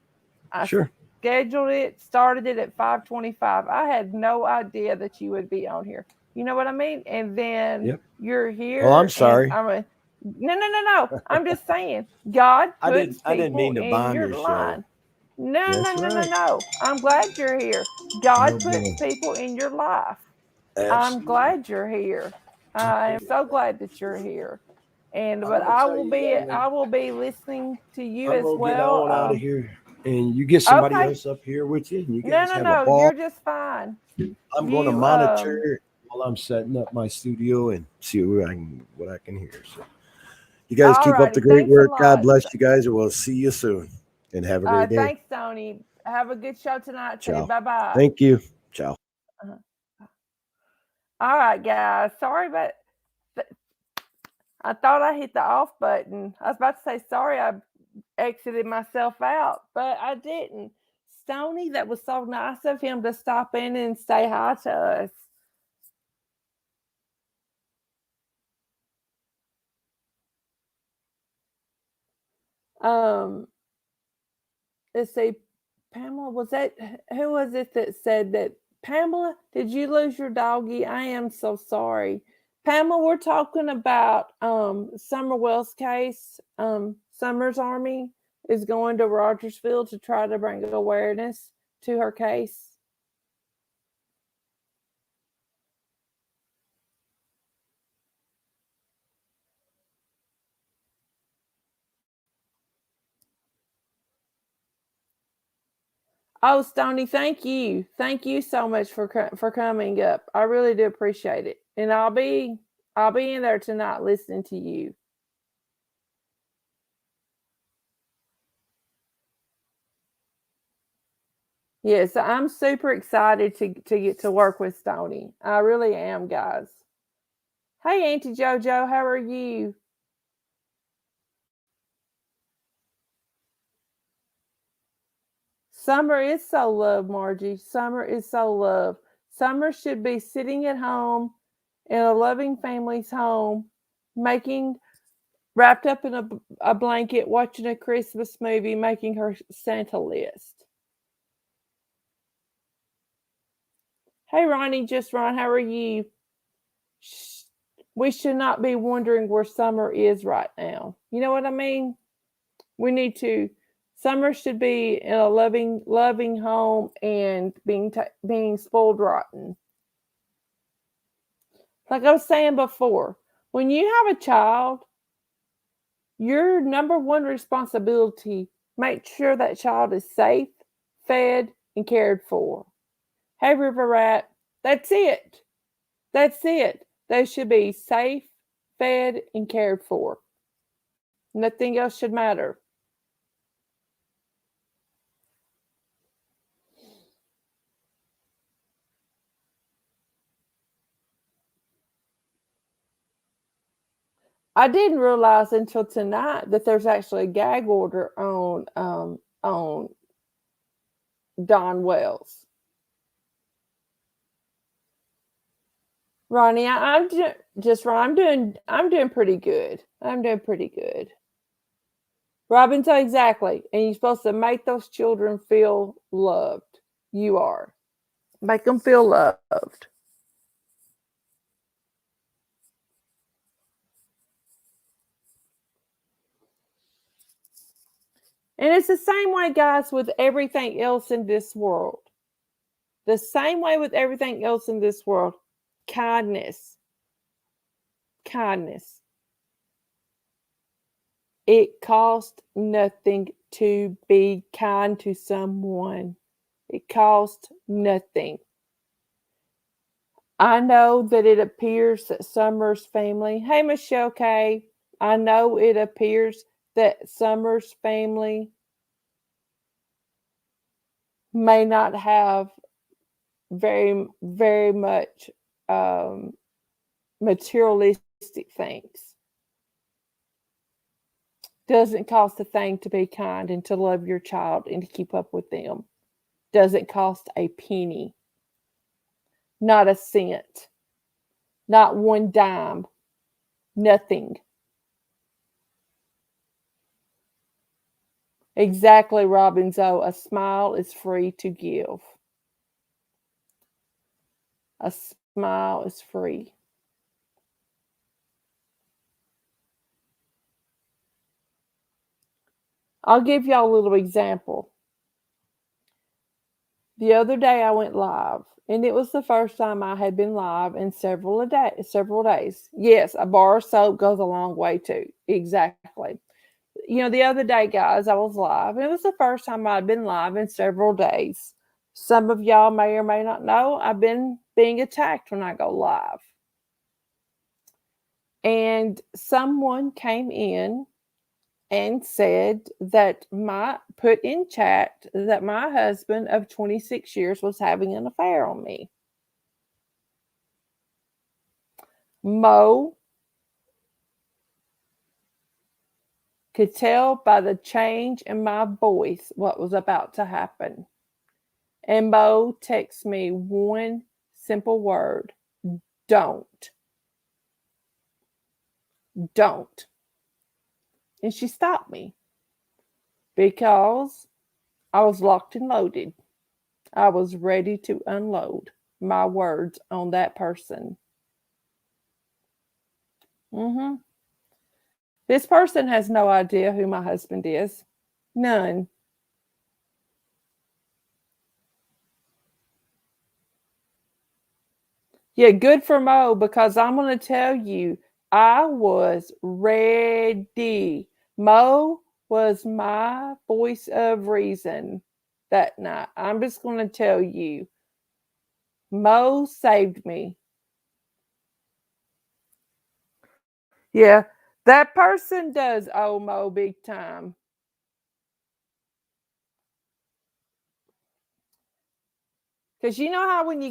I Sure. scheduled it, started it at 5:25. I had no idea that you would be on here. You know what I mean? And then Yep. you're Well, I'm here, and sorry. I'm a no. I'm just saying, God puts I didn't people mean to in bomb your your show. line. No, That's no, no, no, right. no. I'm glad you're here. No God puts boy. people in your life. I'm Absolutely. glad you're here. I am so glad that you're here. And I'm but gonna tell you, darling. I will be listening to you I'm as gonna get well. on out of here, and you get somebody Okay. else up here with you, and you No, guys no, have a no. ball. You're just fine. I'm going to You monitor while I'm setting up my studio and see what I can hear. So, you guys all keep up the righty. great Thanks a work. God lot. bless you guys, and we'll see you soon. And have a great day. Thanks, Tony. Have a good show tonight too. Ciao. Bye bye. Thank you. Ciao. All right, guys. Sorry, but I thought I hit the off button. I was about to say sorry. I exited myself out, but I didn't. Stony, that was so nice of him to stop in and say hi to us. Um, let's see, Pamela, was that who was it that said that? Pamela, did you lose your doggy? I am so sorry. Pamela, we're talking about Summer Wells' case. Summer's Army is going to Rogersville to try to bring awareness to her case. Oh, Stony, thank you. Thank you so much for coming up. I really do appreciate it. And I'll be in there tonight listening to you. Yes, I'm super excited to get to work with Stony. I really am, guys. Hey, Auntie JoJo, how are you? Summer is so loved, Margie. Summer is so loved. Summer should be sitting at home in a loving family's home, making wrapped up in a blanket, watching a Christmas movie, making her Santa list. Hey, Ronnie, just Ron, how are you? We should not be wondering where Summer is right now. You know what I mean? We need to. Summer should be in a loving home and being spoiled rotten. Like I was saying before, when you have a child, your number one responsibility, make sure that child is safe, fed, and cared for. Hey, River Rat, that's it. That's it. They should be safe, fed, and cared for. Nothing else should matter. I didn't realize until tonight that there's actually a gag order on Don Wells. Ronnie, I'm just I'm doing pretty good. I'm doing pretty good. Robin, so exactly. And you're supposed to make those children feel loved. You are. Make them feel loved. And it's the same way, guys, with everything else in this world. The same way with everything else in this world. Kindness. Kindness. It costs nothing to be kind to someone. It costs nothing. I know that it appears that Summer's family, hey, Michelle K, I know it appears that Summer's family may not have very, very much materialistic things. Doesn't cost a thing to be kind and to love your child and to keep up with them. Doesn't cost a penny. Not a cent. Not one dime. Nothing. Exactly, Robinzo. A smile is free to give. A smile is free. I'll give y'all a little example. The other day I went live, and it was the first time I had been live in several days. Yes, a bar of soap goes a long way too. Exactly. The other day, guys, I was live, and it was the first time I'd been live in several days. Some of y'all may or may not know I've been being attacked when I go live. And someone came in and said that put in chat that my husband of 26 years was having an affair on me. Mo could tell by the change in my voice what was about to happen. And Mo texts me one simple word: don't. Don't. And she stopped me because I was locked and loaded. I was ready to unload my words on that person. This person has no idea who my husband is. None. Yeah, good for Mo, because I'm going to tell you, I was ready. Mo was my voice of reason that night. I'm just going to tell you, Mo saved me. Yeah, that person does owe Mo big time. Because you know how when you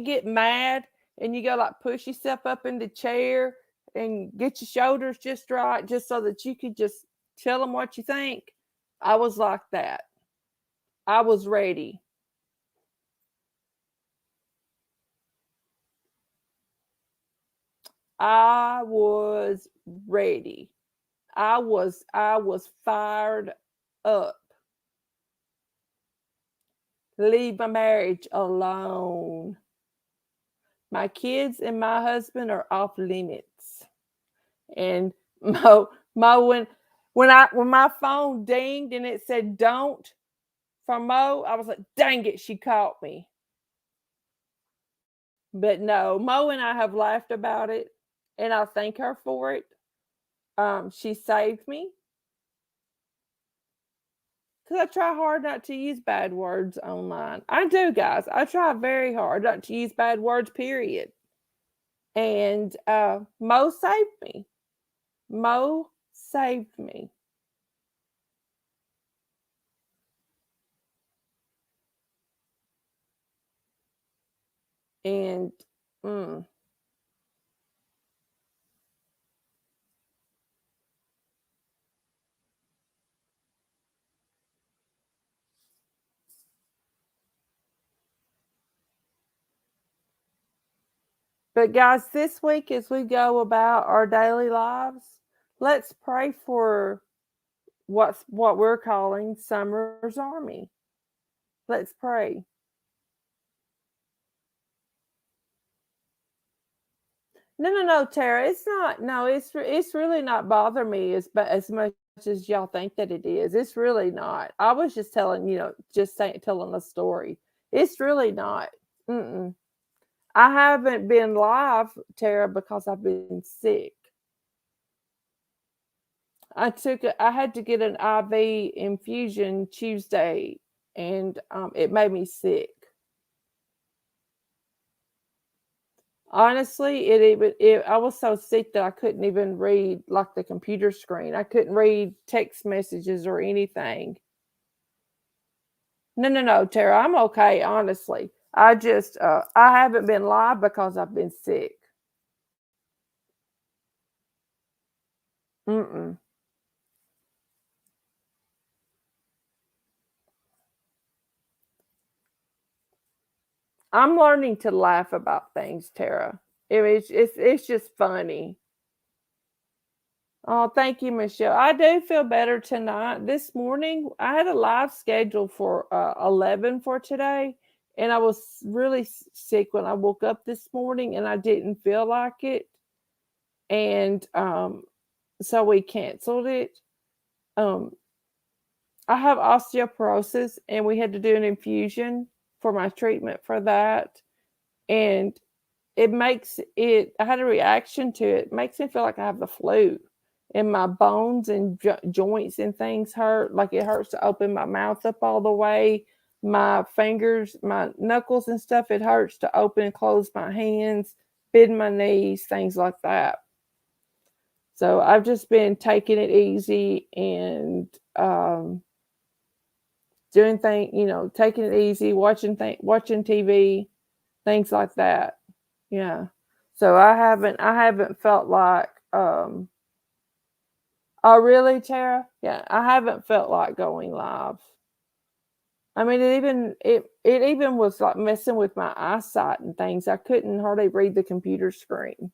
get mad and you go like push yourself up in the chair and get your shoulders just right, just so that you could just tell them what you think. I was like that. I was ready. I was ready. I was fired up. Leave my marriage alone. My kids and my husband are off limits. And Mo when my phone dinged and it said don't from Mo, I was like, dang it, she caught me. But no, Mo and I have laughed about it, and I thank her for it. She saved me because I try hard not to use bad words online. I do, guys. I try very hard not to use bad words, period. And Mo saved me. Mo saved me. And But guys, this week as we go about our daily lives, let's pray for what we're calling Summer's Army. Let's pray. No, Tara. It's not. No, it's really not bother me as much as y'all think that it is. It's really not. I was just telling telling a story. It's really not. Mm-mm. I haven't been live, Tara, because I've been sick. I had to get an IV infusion Tuesday, and it made me sick. Honestly, I was so sick that I couldn't even read like the computer screen. I couldn't read text messages or anything. No, no, no, Tara, I'm okay, honestly. I haven't been live because I've been sick. Mm-mm. I'm learning to laugh about things, Tara. It's just funny. Oh, thank you, Michelle. I do feel better tonight. This morning, I had a live schedule for 11 for today, and I was really sick when I woke up this morning, and I didn't feel like it, and so we canceled it. Um, I have osteoporosis, and we had to do an infusion for my treatment for that, and I had a reaction to it. It makes me feel like I have the flu, and my bones and joints and things hurt. Like it hurts to open my mouth up all the way. My fingers, my knuckles and stuff, it hurts to open and close my hands, bend my knees, things like that. So I've just been taking it easy and doing things, taking it easy, watching TV, things like that. Yeah. So I haven't felt like oh really, Tara? Yeah, I haven't felt like going live. I mean it even was like messing with my eyesight and things. I couldn't hardly read the computer screen.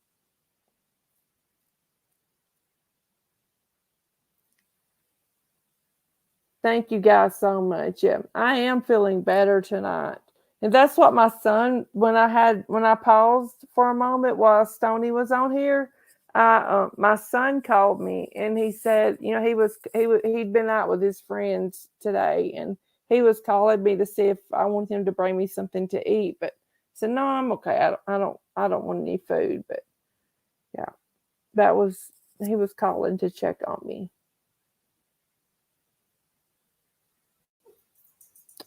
Thank you guys so much. Yeah, I am feeling better tonight. And that's what my son, when I paused for a moment while Stony was on here, my son called me and he said, he'd been out with his friends today, and he was calling me to see if I want him to bring me something to eat. But I said, no, I'm okay. I don't want any food. But yeah, that was he was calling to check on me.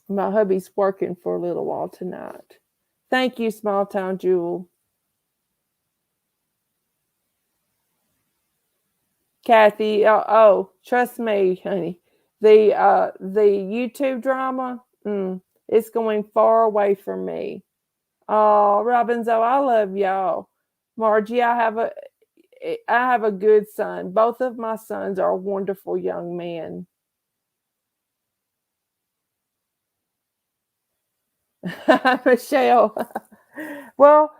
My hubby's working for a little while tonight. Thank you, Small Town Jewel. Kathy, trust me, honey. The YouTube drama, it's going far away from me. Oh, Robinzo, I love y'all. Margie, I have a good son. Both of my sons are wonderful young men. Michelle. Well,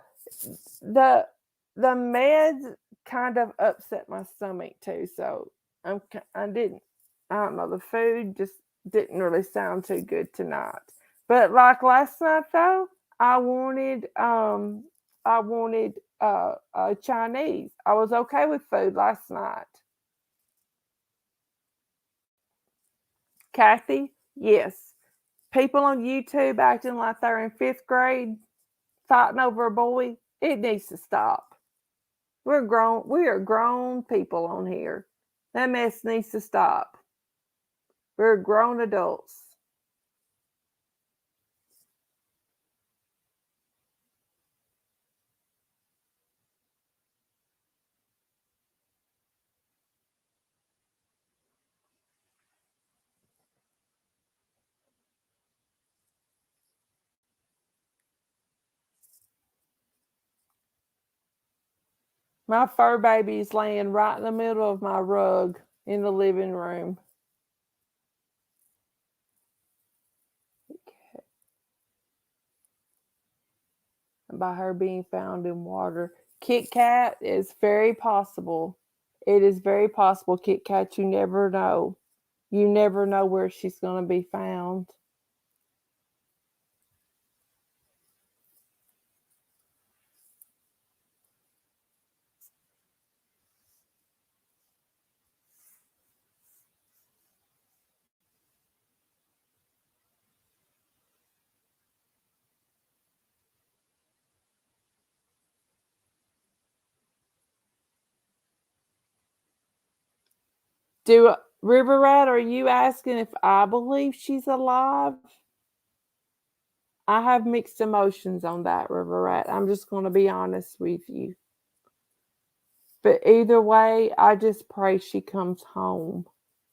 the the meds kind of upset my stomach too, so I didn't. I don't know. The food just didn't really sound too good tonight. But like last night though, I wanted um I wanted Chinese. I was okay with food last night. Kathy, yes. People on YouTube acting like they're in fifth grade fighting over a boy. It needs to stop. We're grown. We are grown people on here. That mess needs to stop. We're grown adults. My fur baby is laying right in the middle of my rug in the living room. By her being found in water. Kit Kat is very possible. It is very possible, Kit Kat. You never know. You never know where she's going to be found. River Rat, are you asking if I believe she's alive? I have mixed emotions on that, River Rat. I'm just going to be honest with you. But either way, I just pray she comes home.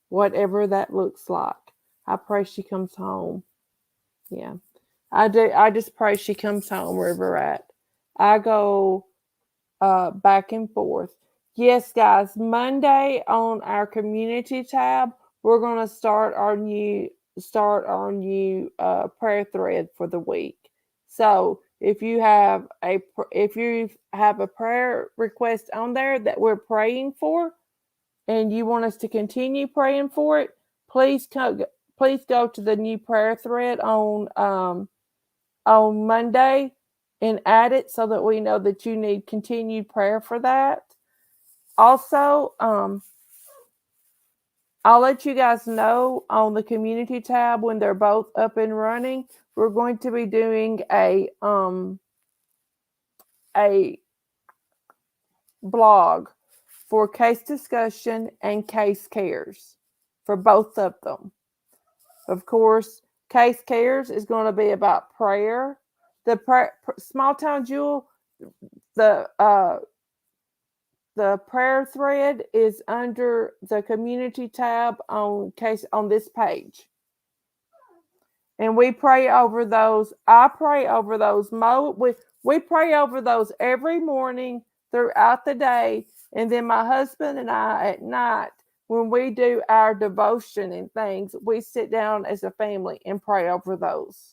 Whatever that looks like. I pray she comes home. Yeah. I do. I just pray she comes home, River Rat. I go back and forth. Yes, guys, Monday on our community tab, we're going to start our new prayer thread for the week. So if you have a prayer request on there that we're praying for, and you want us to continue praying for it, please go to the new prayer thread on Monday and add it so that we know that you need continued prayer for that. Also, I'll let you guys know on the community tab when they're both up and running. We're going to be doing a blog for case discussion and case cares for both of them. Of course, case cares is going to be about prayer. The small town jewel, the prayer thread is under the community tab on this page. And we pray over those. I pray over those. We pray over those every morning throughout the day. And then my husband and I at night, when we do our devotion and things, we sit down as a family and pray over those.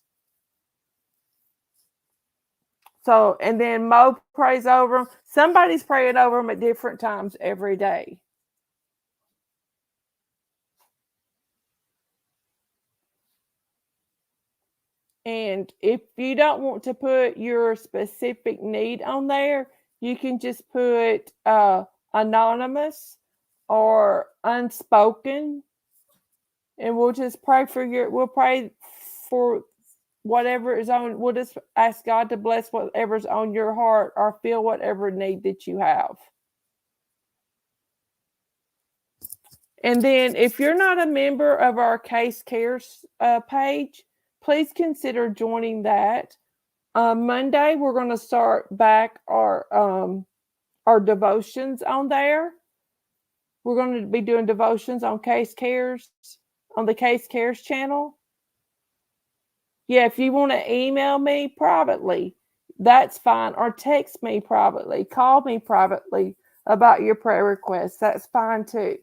So, and then Mo prays over them. Somebody's praying over them at different times every day. And if you don't want to put your specific need on there, you can just put anonymous or unspoken. And we'll just pray we'll pray for whatever is on. We'll just ask God to bless whatever's on your heart or fill whatever need that you have. And then if you're not a member of our Case Cares page, please consider joining that. Monday, we're going to start back our devotions on there. We're going to be doing devotions on Case Cares, on the Case Cares channel. Yeah, if you want to email me privately, that's fine. Or text me privately. Call me privately about your prayer requests. That's fine too.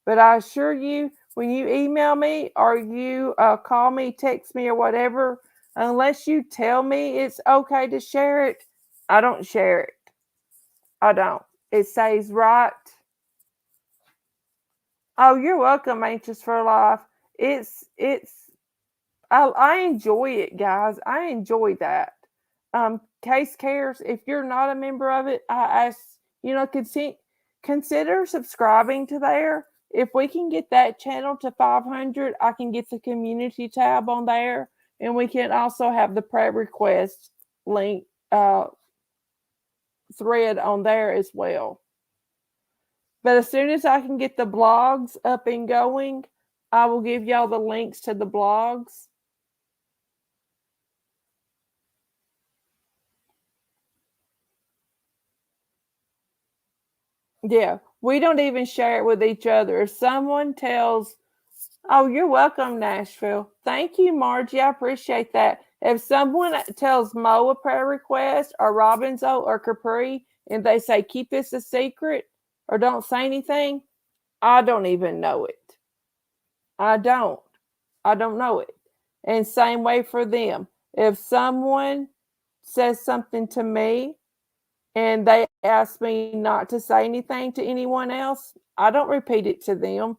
But I assure you, when you email me or you call me, text me or whatever, unless you tell me it's okay to share it, I don't share it. I don't. It says right. Oh, you're welcome, Anxious for Life. I enjoy it, guys. I enjoy that. Case Cares, if you're not a member of it, I ask, consider subscribing to there. If we can get that channel to 500, I can get the community tab on there, and we can also have the prayer request link thread on there as well. But as soon as I can get the blogs up and going, I will give y'all the links to the blogs. Yeah, we don't even share it with each other. If someone tells, oh, you're welcome, Nashville. Thank you, Margie. I appreciate that. If someone tells Mo a prayer request or Robinzo or Capri and they say, keep this a secret or don't say anything, I don't even know it. I don't know it. And same way for them. If someone says something to me and they ask me not to say anything to anyone else, I don't repeat it to them.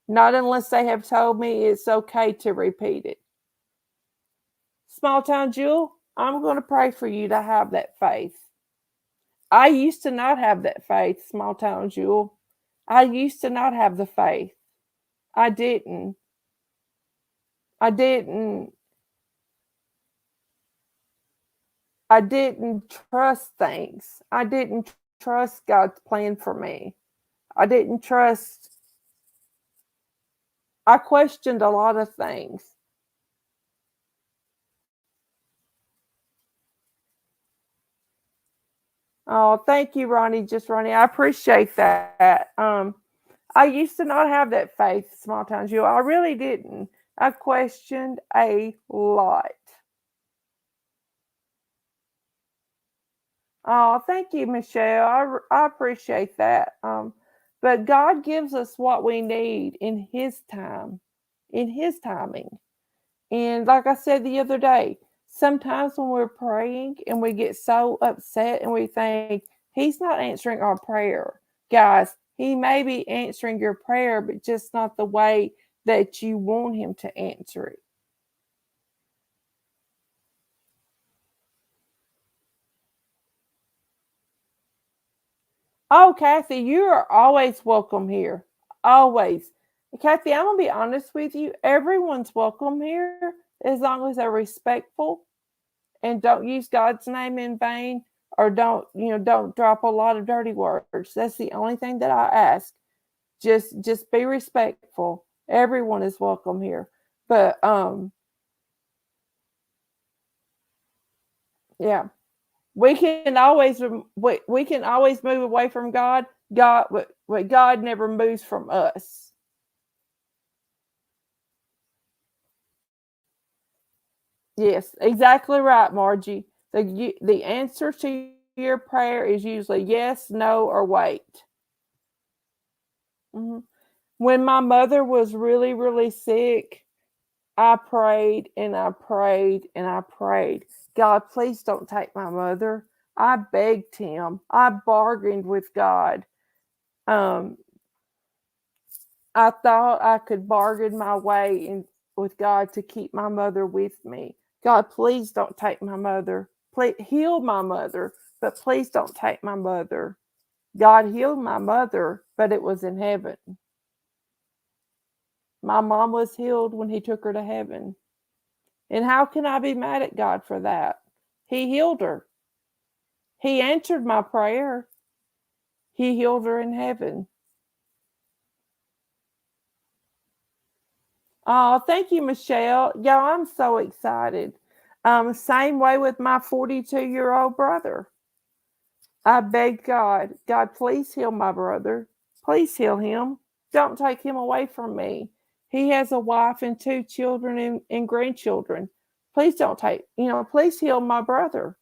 Not unless they have told me it's okay to repeat it. Small Town Jewel, I'm going to pray for you to have that faith. I used to not have that faith, Small Town Jewel. I used to not have the faith. I didn't trust things. I didn't trust God's plan for me. I didn't trust I questioned a lot of things. Oh, thank you, Ronnie. Just Ronnie. I appreciate that. I used to not have that faith, small town Jew. I really didn't. I questioned a lot. Oh, thank you, Michelle. I appreciate that. But God gives us what we need in His time, in His timing. And like I said the other day, sometimes when we're praying and we get so upset and we think, He's not answering our prayer. Guys, He may be answering your prayer, but just not the way that you want Him to answer it. Oh, Kathy, you are always welcome here. Always. Kathy, I'm going to be honest with you. Everyone's welcome here as long as they're respectful and don't use God's name in vain or don't drop a lot of dirty words. That's the only thing that I ask. Just be respectful. Everyone is welcome here. But yeah. We can always move away from God. But God never moves from us. Yes, exactly right, Margie. The answer to your prayer is usually yes, no, or wait. Mhm. When my mother was really, really sick, I prayed and I prayed and I prayed. God, please don't take my mother. I begged Him. I bargained with God. Um, I thought I could bargain my way in with God to keep my mother with me. God, please don't take my mother. Please heal my mother, but please don't take my mother. God healed my mother, but it was in heaven. My mom was healed when He took her to heaven. And how can I be mad at God for that? He healed her. He answered my prayer. He healed her in heaven. Oh, thank you, Michelle. Yo, I'm so excited. Same way with my 42-year-old brother. I begged God, God, please heal my brother. Please heal him. Don't take him away from me. He has a wife and two children and grandchildren. Please don't please heal my brother.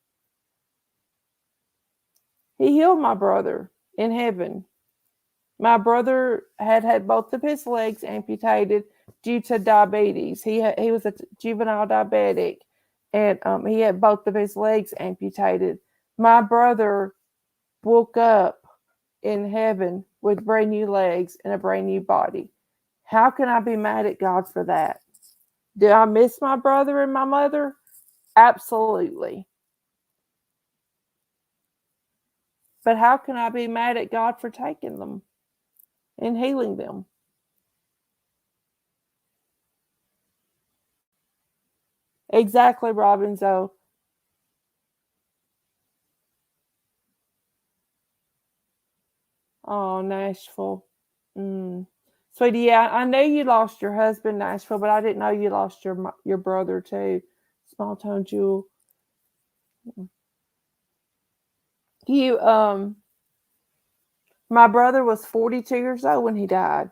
He healed my brother in heaven. My brother had both of his legs amputated due to diabetes. He was a juvenile diabetic, and he had both of his legs amputated. My brother woke up in heaven with brand new legs and a brand new body. How can I be mad at God for that? Do I miss my brother and my mother? Absolutely. But how can I be mad at God for taking them and healing them? Exactly, Robinzo. Oh, Nashville. Mm. Sweetie, yeah, I know you lost your husband, Nashville, but I didn't know you lost your brother too. Small town Jewel. You My brother was 42 years old when he died.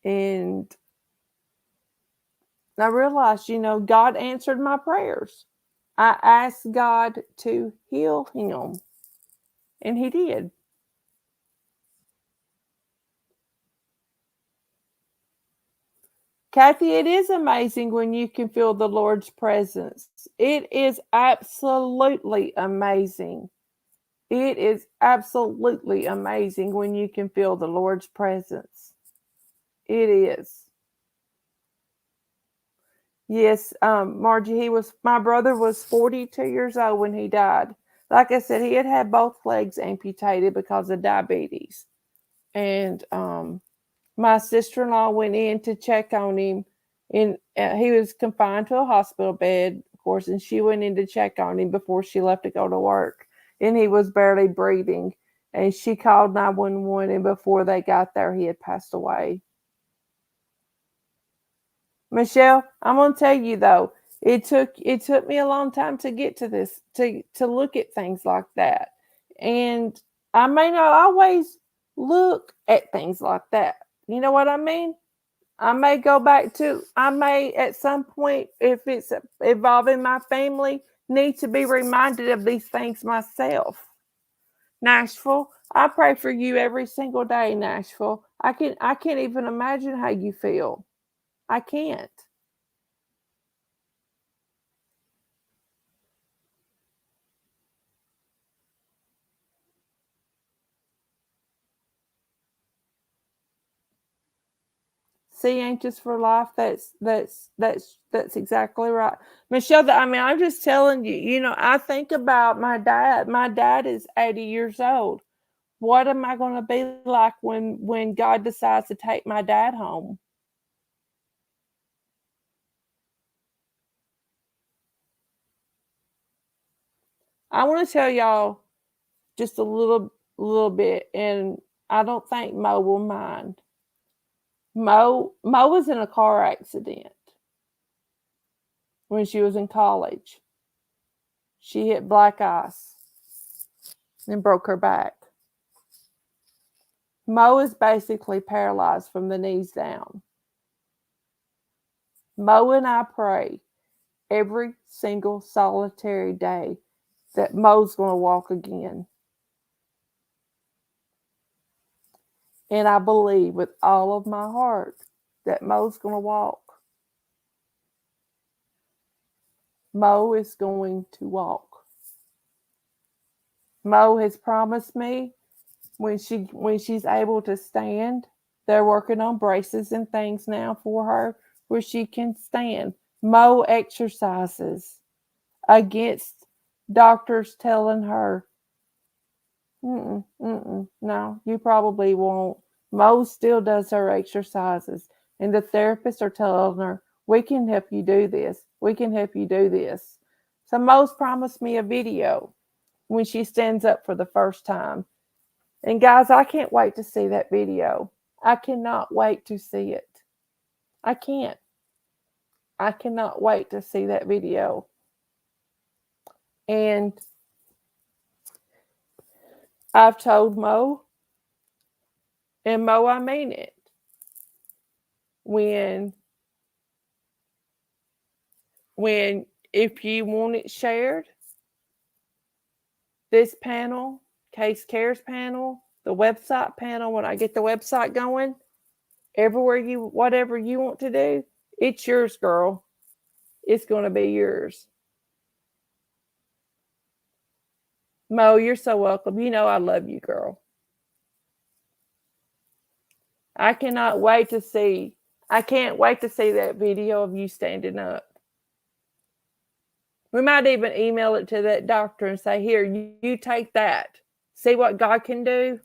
And I realized, God answered my prayers. I asked God to heal him, and He did. Kathy, it is amazing when you can feel the Lord's presence. It is absolutely amazing. It is absolutely amazing when you can feel the Lord's presence. It is. Yes, Margie, my brother was 42 years old when he died. Like I said, he had both legs amputated because of diabetes. And my sister-in-law went in to check on him, and he was confined to a hospital bed, of course, and she went in to check on him before she left to go to work, and he was barely breathing. And she called 911, and before they got there, he had passed away. Michelle, I'm gonna tell you though, it took me a long time to get to this, to look at things like that. And I may not always look at things like that. You know what I mean? I may go back to, I may at some point, if it's involving my family, need to be reminded of these things myself. Nashville, I pray for you every single day, Nashville. I can't even imagine how you feel. I can't. See, anxious for life. That's exactly right, Michelle. I mean, I'm just telling you. You know, I think about my dad. My dad is 80 years old. What am I going to be like when God decides to take my dad home? I want to tell y'all just a little bit, and I don't think Mo will mind. Mo was in a car accident when she was in college. She hit black ice and broke her back. Mo is basically paralyzed from the knees down. Mo and I pray every single solitary day that Mo's going to walk again. And I believe with all of my heart that Mo's going to walk. Mo is going to walk. Mo has promised me when she's able to stand, they're working on braces and things now for her where she can stand. Mo exercises against doctors telling her, no, you probably won't. Mo still does her exercises, and the therapists are telling her, we can help you do this. We can help you do this. So Mo's promised me a video when she stands up for the first time. And guys, I can't wait to see that video. I cannot wait to see it. I can't. I cannot wait to see that video. And I've told Mo, and Mo, I mean it. When if you want it shared, this panel, Case Cares panel, the website panel, when I get the website going, everywhere whatever you want to do, it's yours, girl. It's going to be yours. Mo, you're so welcome. You know I love you, girl. I can't wait to see that video of you standing up. We might even email it to that doctor and say, here, you take that. See what God can do.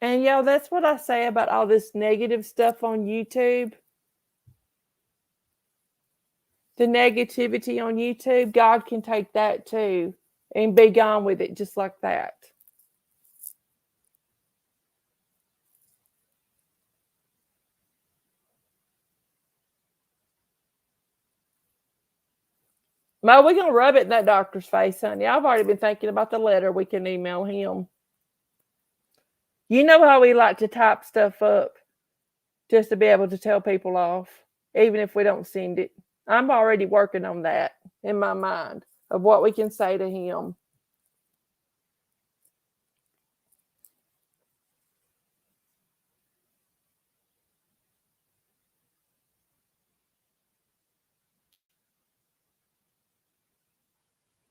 And that's what I say about all this negative stuff on YouTube. The negativity on YouTube, God can take that too and be gone with it just like that. Mo, we're going to rub it in that doctor's face, honey. I've already been thinking about the letter we can email him. You know how we like to type stuff up just to be able to tell people off, even if we don't send it. I'm already working on that in my mind of what we can say to him.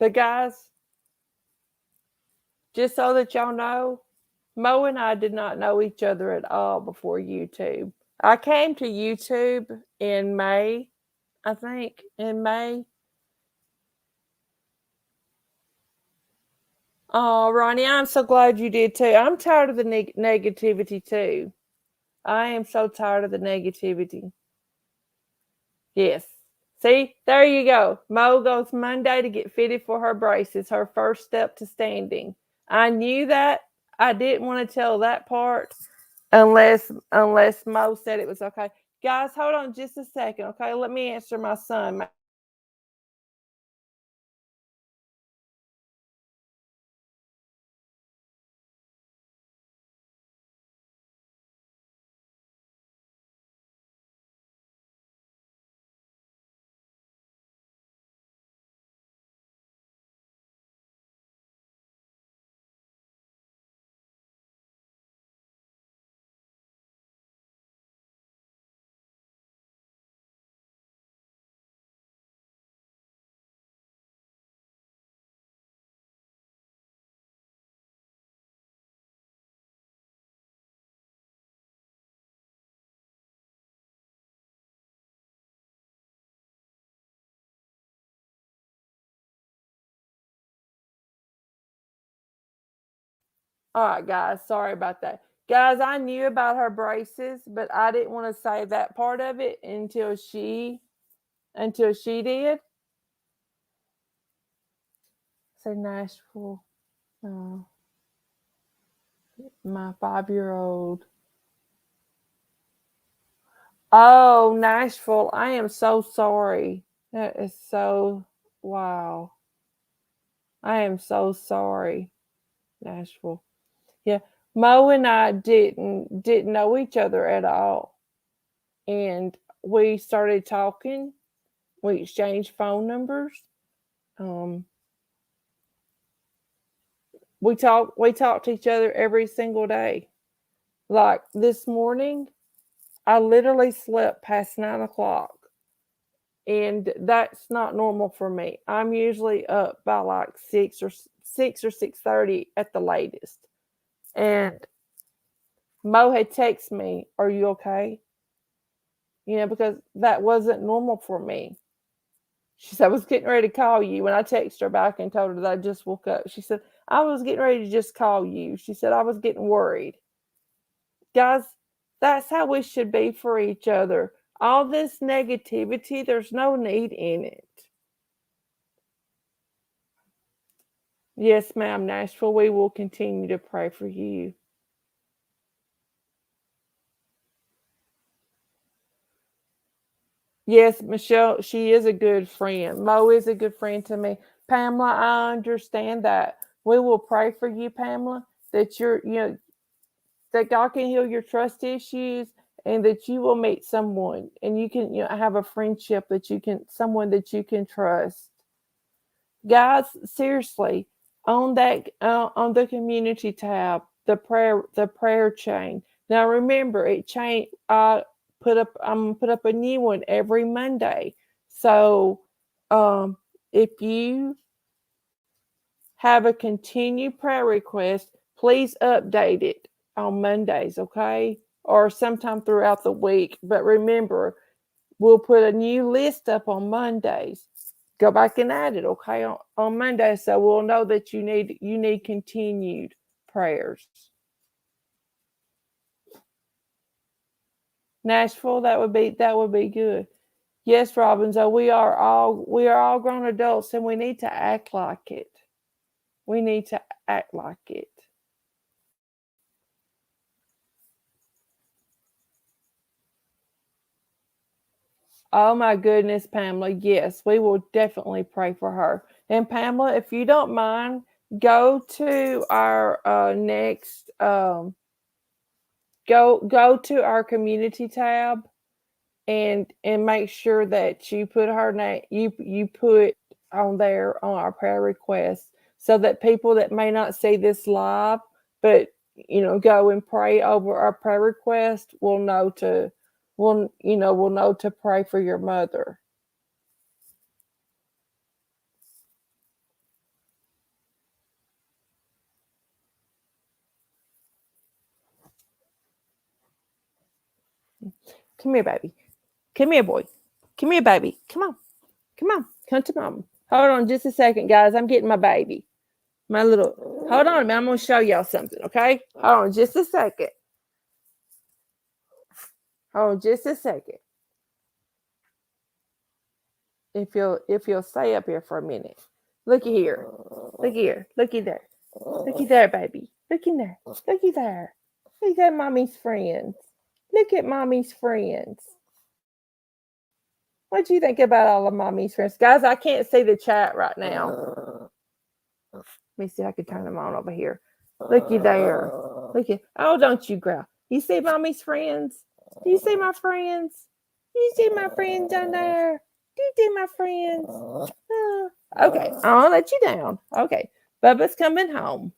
But guys, just so that y'all know, Mo and I did not know each other at all before YouTube. I came to YouTube in May, I think, in May. Oh, Ronnie, I'm so glad you did too. I'm tired of the negativity too. I am so tired of the negativity. Yes. See, there you go. Mo goes Monday to get fitted for her braces, her first step to standing. I knew that. I didn't want to tell that part unless Mo said it was okay. Guys, hold on just a second, okay? Let me answer my son. All right, guys, sorry about that. Guys, I knew about her braces, but I didn't want to say that part of it until she did. Say Nashville. My 5-year-old. Oh, Nashville. I am so sorry. That is so wow. I am so sorry, Nashville. Yeah. Mo and I didn't know each other at all. And we started talking. We exchanged phone numbers. Um we talked to each other every single day. Like this morning, I literally slept past 9 o'clock. And that's not normal for me. I'm usually up by like 6 or 6:30 at the latest. And Mo had texted me, "Are you okay?" Because that wasn't normal for me. She said, "I was getting ready to call you." When I texted her back and told her that I just woke up, she said, "I was getting ready to just call you." She said, "I was getting worried." Guys, that's how we should be for each other. All this negativity, there's no need in it. Yes, ma'am, Nashville, we will continue to pray for you. Yes, Michelle, she is a good friend. Mo is a good friend to me. Pamela, I understand that. We will pray for you, Pamela, that that God can heal your trust issues and that you will meet someone and you can have a friendship someone that you can trust. Guys, seriously, on the community tab, the prayer chain. Now remember, it chain. I'm gonna put up a new one every Monday. So, um, if you have a continued prayer request, please update it on Mondays, okay, or sometime throughout the week. But remember, we'll put a new list up on Mondays. Go back and add it, okay, on Monday, so we'll know that you need continued prayers. Nashville, that would be good. Yes, Robinson, we are all grown adults, and we need to act like it. We need to act like it. Oh my goodness, Pamela. Yes, we will definitely pray for her. And Pamela, if you don't mind, go to our next go to our community tab and make sure that you put her name you put on there on our prayer requests so that people that may not see this live but go and pray over our prayer request will know to pray for your mother. Come here, baby. Come here, boy. Come here, baby. Come on. Come on. Come to mama. Hold on just a second, guys. I'm getting my baby. My little, hold on a minute. I'm going to show y'all something, okay? Hold on just a second. Hold on just a second. if you'll stay up here for a minute. Looky here. Looky here. Looky there. Looky there, baby. Looky there. Looky there. Look at mommy's friends. Look at mommy's friends. What do you think about all of mommy's friends? Guys, I can't see the chat right now. Let me see if I can turn them on over here. Looky there. Looky. Oh, don't you growl. You see mommy's friends? Do you see my friends? Do you see my friends down there? Do you see my friends? Oh. Okay, I'll let you down. Okay, Bubba's coming home.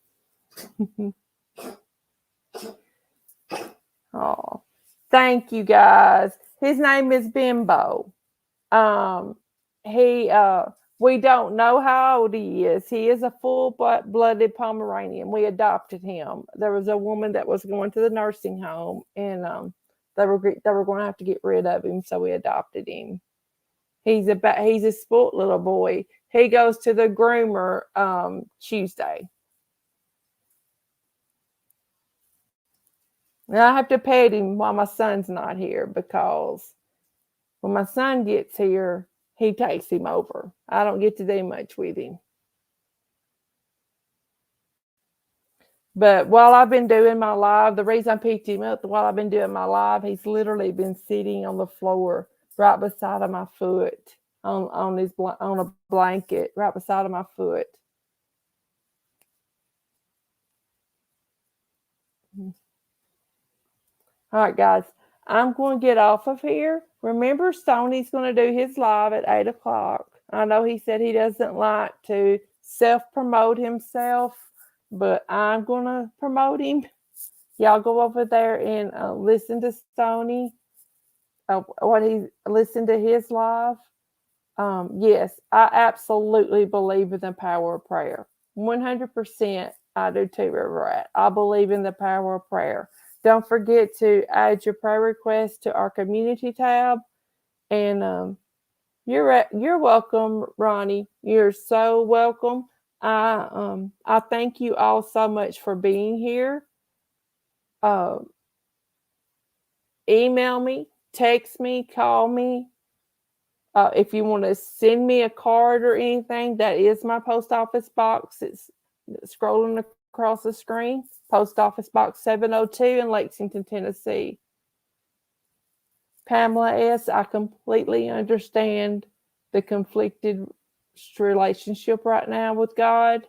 Oh, thank you guys. His name is Bimbo. We don't know how old he is. He is a full-blooded Pomeranian. We adopted him. There was a woman that was going to the nursing home, and they were going to have to get rid of him, so we adopted him. He's a spoiled little boy. He goes to the groomer Tuesday. Now I have to pet him while my son's not here, because when my son gets here, he takes him over. I don't get to do much with him. But while I've been doing my live, the reason I picked him up, while I've been doing my live, he's literally been sitting on the floor right beside of my foot on a blanket right beside of my foot. All right, guys, I'm going to get off of here. Remember, Stoney's going to do his live at 8 o'clock. I know he said he doesn't like to self-promote himself, but I'm going to promote him. Y'all go over there and listen to Stoney, listen to his live. Yes, I absolutely believe in the power of prayer. 100% I do too, River. I believe in the power of prayer. Don't forget to add your prayer requests to our community tab. And you're welcome, Ronnie. You're so welcome. I thank you all so much for being here. Email me, text me, call me. If you want to send me a card or anything, that is my post office box. It's scrolling across the screen. Post office box 702 in Lexington, Tennessee. Pamela S., I completely understand the conflicted relationship right now with God.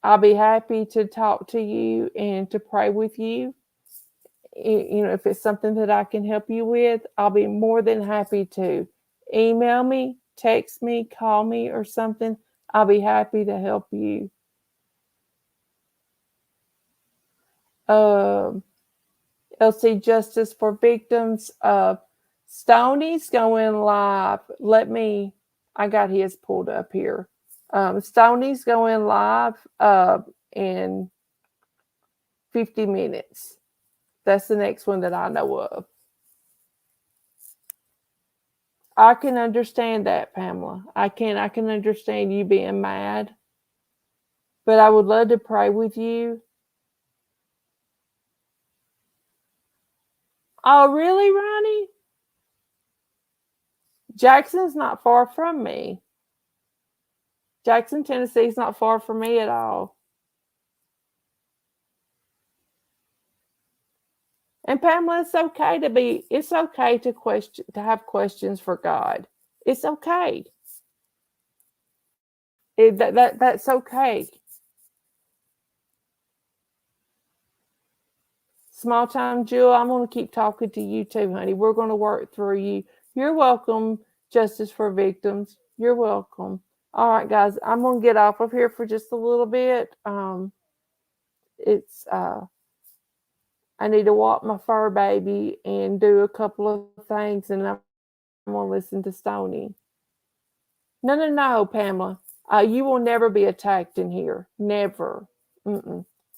I'll be happy to talk to you and to pray with you. If it's something that I can help you with, I'll be more than happy to. Email me, text me, call me or something. I'll be happy to help you. LC Justice for Victims. Stoney's going live. I got his pulled up here. Stoney's going live in 50 minutes. That's the next one that I know of. I can understand that, Pamela. I can understand you being mad. But I would love to pray with you. Oh, really, Ronnie? Jackson's not far from me. Jackson, Tennessee is not far from me at all. And Pamela, it's okay to have questions for God. It's okay. That's okay. Small time Jewel, I'm going to keep talking to you too, honey. We're going to work through you. You're welcome, Justice for Victims. You're welcome. All right, guys, I'm going to get off of here for just a little bit. I need to walk my fur baby and do a couple of things, and I'm going to listen to Stoney. No, Pamela. You will never be attacked in here. Never.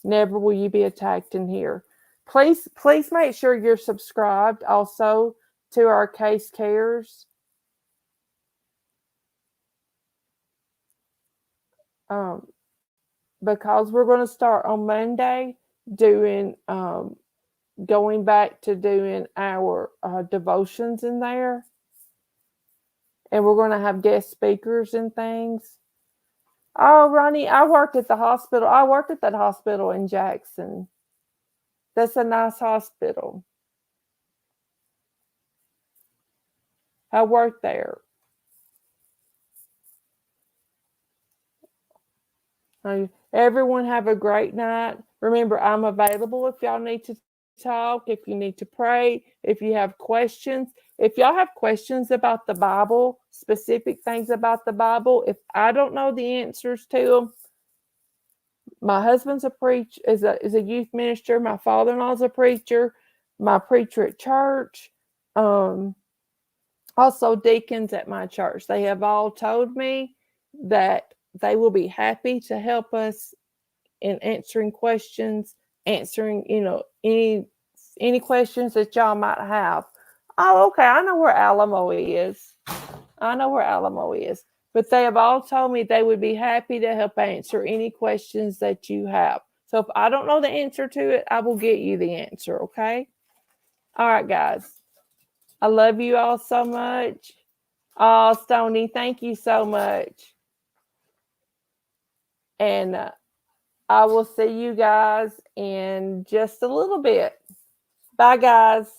Never will you be attacked in here. Please make sure you're subscribed also to our Case Cares. Because we're going to start on Monday doing going back to doing our devotions in there. and we're going to have guest speakers and things. Oh, Ronnie, I worked at the hospital. I worked at that hospital in Jackson. That's a nice hospital. I worked there. Everyone have a great night. Remember, I'm available if y'all need to talk, if you need to pray, if you have questions. If y'all have questions about the Bible, specific things about the Bible, if I don't know the answers to them, my husband's a preacher, is a youth minister. My father-in-law's a preacher. My preacher at church. Also deacons at my church. They have all told me that they will be happy to help us in answering questions, answering, any questions that y'all might have. Oh, okay. I know where Alamo is. But they have all told me they would be happy to help answer any questions that you have. So if I don't know the answer to it, I will get you the answer, okay? All right, guys. I love you all so much. Oh, Stony, thank you so much. And I will see you guys in just a little bit. Bye, guys.